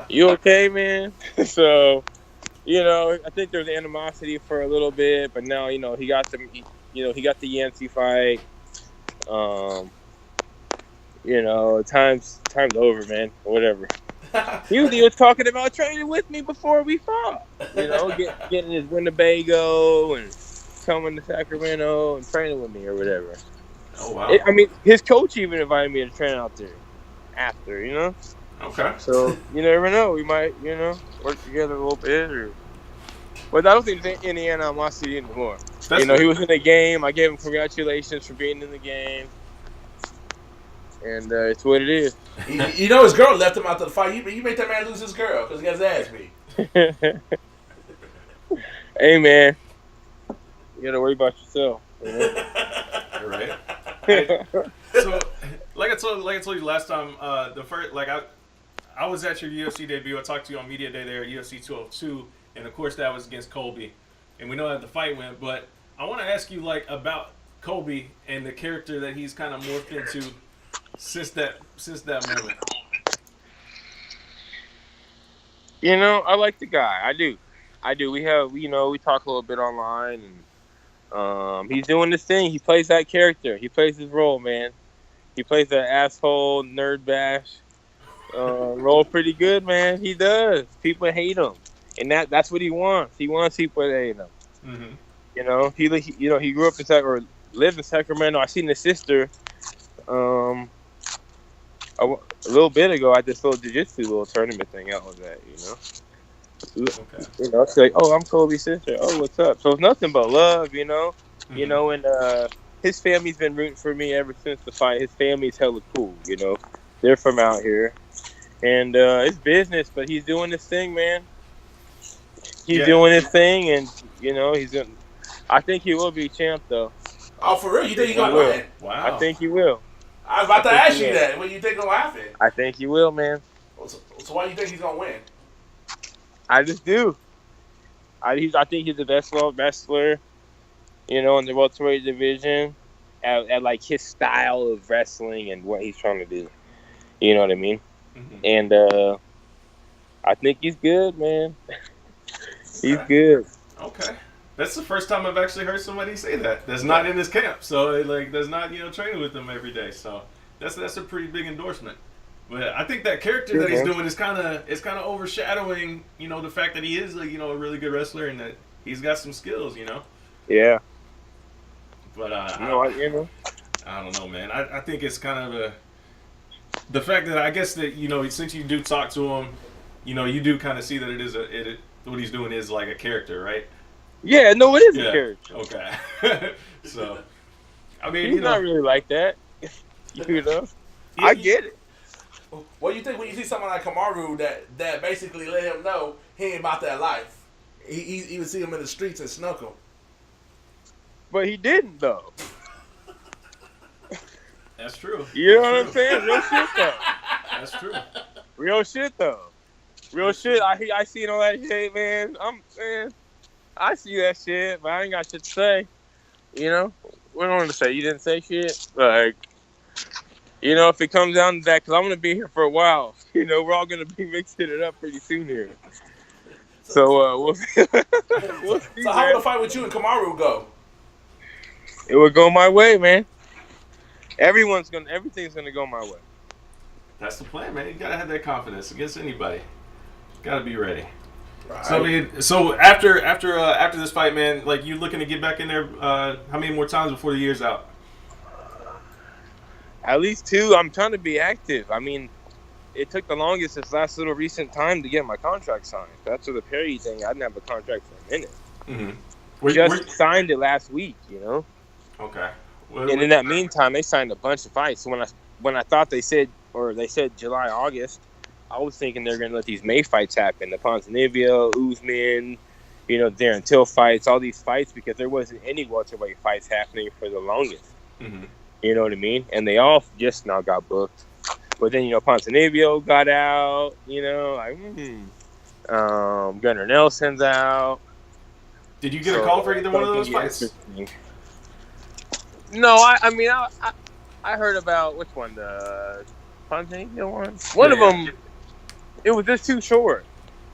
you okay, man? So, you know, I think there's animosity for a little bit, but now, you know, he got the Yancey fight. You know, time's over, man. Whatever. He was talking about training with me before we fought. You know, getting his Winnebago and coming to Sacramento and training with me or whatever. Oh, wow. I mean, his coach even invited me to train out there after, you know? Okay. So, you never know. We might, you know, work together a little bit. But I don't think Indiana on my city anymore. He was in the game. I gave him congratulations for being in the game. And it's what it is. You know his girl left him out to the fight. You made that man lose his girl because he got his ass beat. Hey, man. You got to worry about yourself. You know? Right. So, like I told you last time, I was at your UFC debut. I talked to you on media day there at UFC 202, and of course that was against Colby. And we know how the fight went, but I want to ask you about Colby and the character that he's kind of morphed into since that moment. You know, I like the guy. I do. We have, we talk a little bit online, and he's doing this thing. He plays that character. He plays his role, man. He plays that asshole nerd bash role pretty good, man. He does. People hate him, and that's what he wants. He wants people to hate him. Mm-hmm. You know, he grew up or lived in Sacramento. I seen his sister a little bit ago at this little jiu-jitsu little tournament thing I was at, Okay. You know, it's like, oh, I'm Kobe's sister. Oh, what's up? So it's nothing but love, you know. Mm-hmm. You know, and his family's been rooting for me ever since the fight. His family's hella cool, you know. They're from out here. And it's business, but he's doing this thing, man. He's doing his thing, and, you know, I think he will be champ, though. Oh, for real? You think he's going to win? Wow. I think he will. I was about to ask you that. What do you think will happen? I think he will, man. So why do you think he's going to win? I just do. I think he's the best wrestler, you know, in the welterweight division at like his style of wrestling and what he's trying to do. You know what I mean? Mm-hmm. And I think he's good, man. He's good. Okay. That's the first time I've actually heard somebody say that. That's not in his camp. So, that's not, training with him every day. So, that's a pretty big endorsement. But I think that character that he's doing is kind of overshadowing, the fact that he is, a really good wrestler and that he's got some skills, Yeah. But I don't know, man. I think it's kind of the fact that I guess that since you do talk to him, you do kind of see that what he's doing is like a character, right? Yeah, no, it is a character. Okay. So, I mean, he's not really like that. I get it. What do you think when you see someone like Kamaru that basically let him know he ain't about that life? He would see him in the streets and snuck him. But he didn't, though. That's true. You know what I'm saying? Real shit, though. That's true. Real shit, though. Real shit. I seen all that shit, man. I see that shit, but I ain't got shit to say. You know? What do I want to say? You didn't say shit? Like, if it comes down to that, because I'm going to be here for a while. We're all going to be mixing it up pretty soon here. So, we'll see. So how would the fight with you and Kamaru go? It would go my way, man. Everything's gonna go my way. That's the plan, man. You gotta have that confidence against anybody. Gotta be ready. Right. So after this fight, man, like you looking to get back in there? How many more times before the year's out? At least 2. I'm trying to be active. I mean, it took the longest this last little recent time to get my contract signed. After the Perry thing, I didn't have a contract for a minute. Mm-hmm. We just signed it last week, Okay. And in that meantime, they signed a bunch of fights. So when I thought they said July, August, I was thinking they're going to let these May fights happen. The Ponzinibbio, Usman, Darren Till fights, all these fights, because there wasn't any welterweight fights happening for the longest. Mm-hmm. You know what I mean? And they all just now got booked. But then, Ponzinibbio got out, Gunnar Nelson's out. Did you get a call for either one of those fights? No, I heard about which one, the Ponzinibbio one. One of them, it was just too short.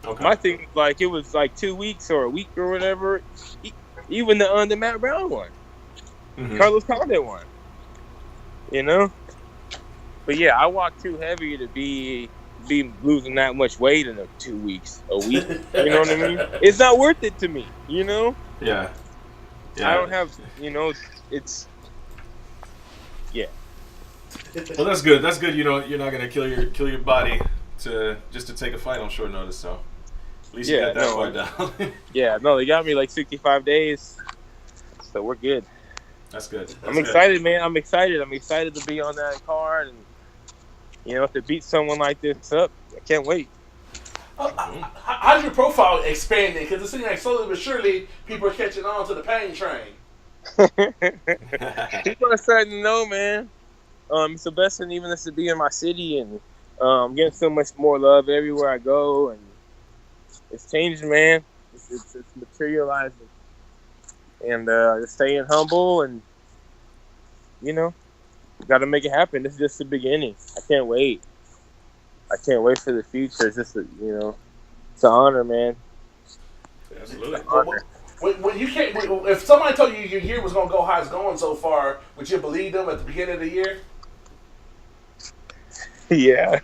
Okay. My thing, it was 2 weeks or a week or whatever. Even the Matt Brown one, Carlos Condit one. But yeah, I walked too heavy to be losing that much weight in 2 weeks, a week. You know what I mean? It's not worth it to me. Yeah. Yeah. I don't have, it's, yeah. Well, that's good. That's good. You're not gonna kill your body to take a fight on short notice. So at least you got that part down. Yeah, no, they got me like 65 days, so we're good. That's good. I'm excited, man. I'm excited. I'm excited to be on that card and to beat someone like this up. I can't wait. How's your profile expanding? Because it seems like slowly but surely people are catching on to the pain train. People are starting to know, man. It's the best thing even to be in my city, and I'm getting so much more love everywhere I go, and it's changing, man. It's materializing, and just staying humble, and got to make it happen. This is just the beginning. I can't wait. I can't wait for the future. It's just it's an honor, man. Absolutely. When you can't, if somebody told you your year was gonna go how it's going so far, would you believe them at the beginning of the year? Yeah.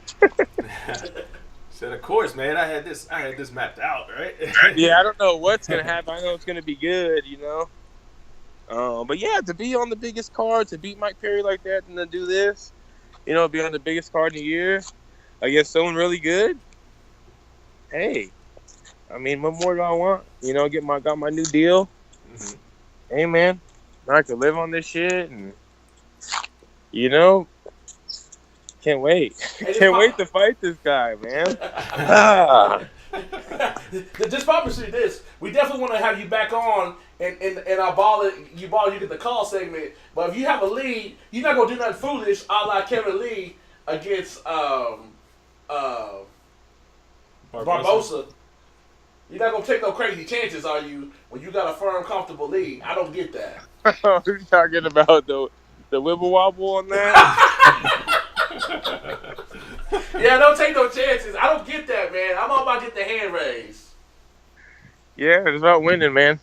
Said, of course, man. I had this mapped out, right? Yeah, I don't know what's gonna happen. I know it's gonna be good, But yeah, to be on the biggest card, to beat Mike Perry like that, and to do this, be on the biggest card in the year against someone really good. Hey, I mean, what more do I want? Got my new deal. Mm-hmm. Hey, man, I could live on this shit, and can't wait. Can't wait to fight this guy, man. Just promise you this: we definitely want to have you back on, and you get the call segment. But if you have a lead, you're not gonna do nothing foolish, a la Kevin Lee against Barbosa. You're not gonna take no crazy chances, are you? When you got a firm, comfortable lead, I don't get that. You're talking about the wibble wobble on that. Yeah, don't take no chances. I don't get that, man. I'm all about getting the hand raised. Yeah, it's about winning, man.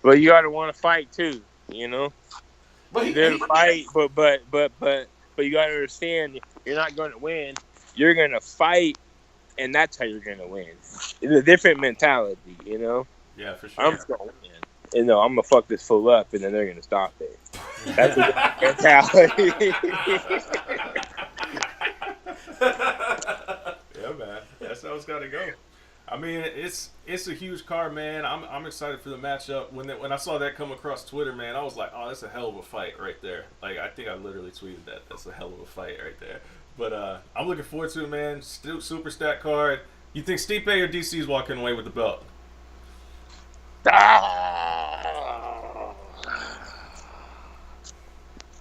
But you gotta want to fight too, But you fight, but you gotta understand, you're not gonna win. You're gonna fight, and that's how you're gonna win. It's a different mentality, Yeah, for sure. I'm just gonna win. I'm gonna fuck this fool up, and then they're gonna stop it. That's a mentality. Yeah, man. That's how it's got to go. I mean, it's a huge card, man. I'm excited for the matchup. When I saw that come across Twitter, man, I was like, oh, that's a hell of a fight right there. Like, I think I literally tweeted that. That's a hell of a fight right there. But I'm looking forward to it, man. Still super stat card. You think Stipe or DC's walking away with the belt?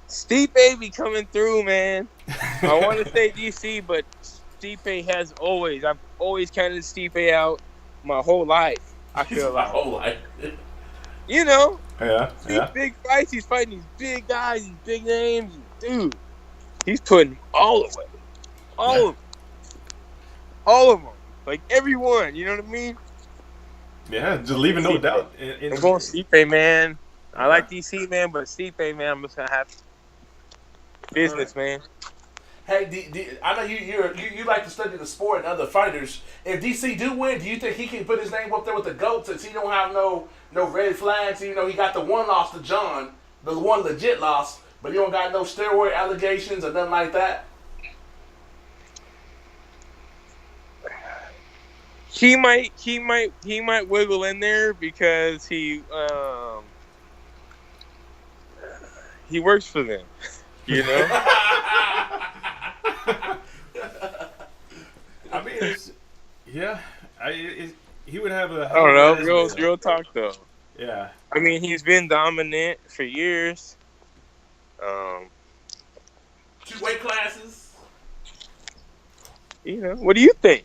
Stipe be coming through, man. I want to say DC, but Stipe I've always counted Stipe out my whole life. I feel like. My whole life. Yeah. Big fights, he's fighting these big guys, these big names. Dude, he's putting all away. All of them. Like everyone, you know what I mean? Yeah, just leaving no doubt. I'm going Stipe, man. I like DC, man, but Stipe, man, I'm just going to have business, man. Hey, I know you like to study the sport and other fighters. If DC do win, do you think he can put his name up there with the GOAT since he don't have no red flags? Even though he got the one loss to John, the one legit loss, but he don't got no steroid allegations or nothing like that? He might wiggle in there because he works for them, I mean, he would have a. I don't know, real talk though. Yeah. I mean, he's been dominant for years. 2 weight classes. What do you think?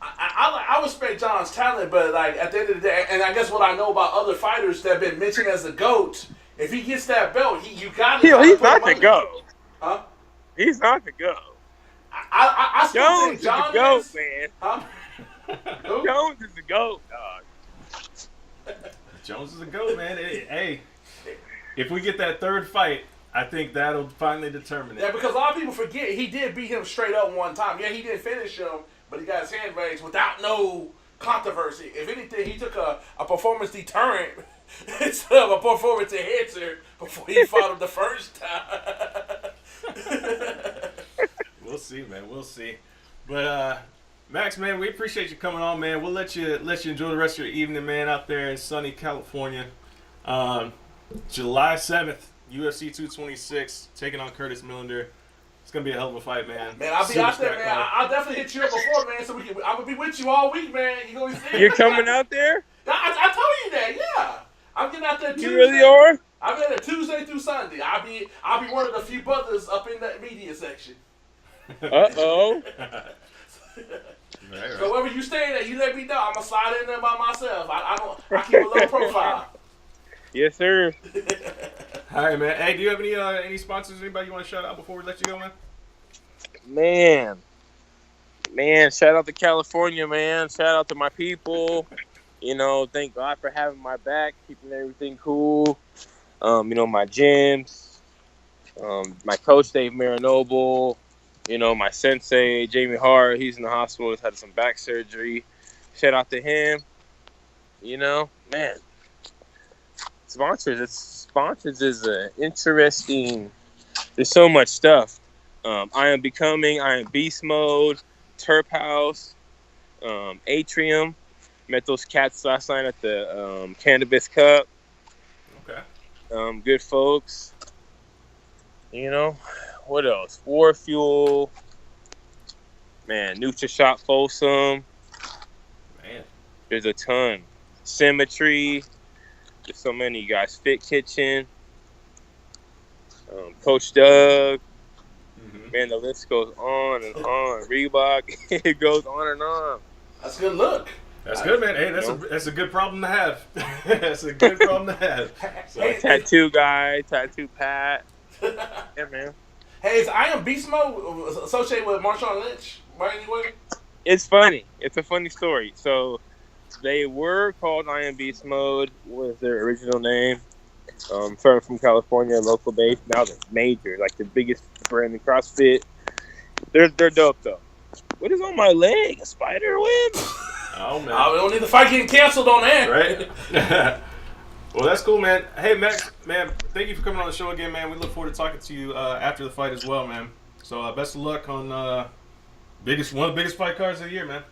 I respect John's talent, but like at the end of the day, and I guess what I know about other fighters that have been mentioned as the GOAT, if he gets that belt, he's not the GOAT. Huh? He's not the GOAT. I still Jones think John is the GOAT, is. man. Huh? Jones is the GOAT, dog. Jones is the GOAT, man. Hey, if we get that third fight, I think that'll finally determine it. Yeah, because a lot of people forget he did beat him straight up one time. Yeah, he didn't finish him, but he got his hand raised without no controversy. If anything, he took a performance deterrent instead of a performance enhancer before he fought him the first time. We'll see, man. We'll see. But Max, man, we appreciate you coming on, man. We'll let you enjoy the rest of your evening, man, out there in sunny California. July 7th, UFC 226, taking on Curtis Millender. It's gonna be a hell of a fight, man. Man, I'll be out there, man. I'll definitely hit you up before, man. So I'm gonna be with you all week, man. You gonna see? You're coming out there? I told you that, yeah. I'm getting out there Tuesday. You really are? I'm in there Tuesday through Sunday. I'll be one of the few brothers up in that media section. Uh-oh. Right. So wherever you staying at, you let me know. I'm gonna slide in there by myself. I keep a low profile. Yes, sir. All right, man. Hey, do you have any sponsors? Anybody you want to shout out before we let you go, man? Man, shout out to California, man. Shout out to my people. You know, thank God for having my back, keeping everything cool. You know, my gyms, my coach Dave Marinoble, you know, my sensei Jamie Hart. He's in the hospital. He's had some back surgery. Shout out to him. You know, man. Sponsors is an interesting. There's so much stuff. I Am Becoming, I Am Beast Mode, Turp House, Atrium. Met those cats last night at the Cannabis Cup. Okay. Good folks. You know, what else? War Fuel. Man, NutriShop Folsom. Man. There's a ton. Symmetry. There's so many guys. Fit Kitchen. Coach Doug. Mm-hmm. Man, the list goes on and on. Reebok. It goes on and on. That's a good look. That's good, man. Hey, that's a good problem to have. That's a good problem to have. So. Tattoo guy, tattoo Pat. Yeah, man. Hey, is I Am Beast Mode associated with Marshawn Lynch by any way? It's funny. It's a funny story. So they were called I Am Beast Mode, was their original name. From California, local base. Now they're major, like the biggest brand in CrossFit. They're dope though. What is on my leg? A spider web? Oh man, we don't need the fight getting canceled on air, right? Well, that's cool, man. Hey, Max, man, thank you for coming on the show again, man. We look forward to talking to you after the fight as well, man. So best of luck on one of the biggest fight cards of the year, man.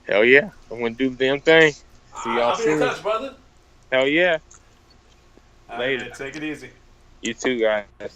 Hell yeah, I'm gonna do the damn thing. See y'all I'll be in soon. touch, brother. Hell yeah. All Later. right, man, take it easy. You too, guys.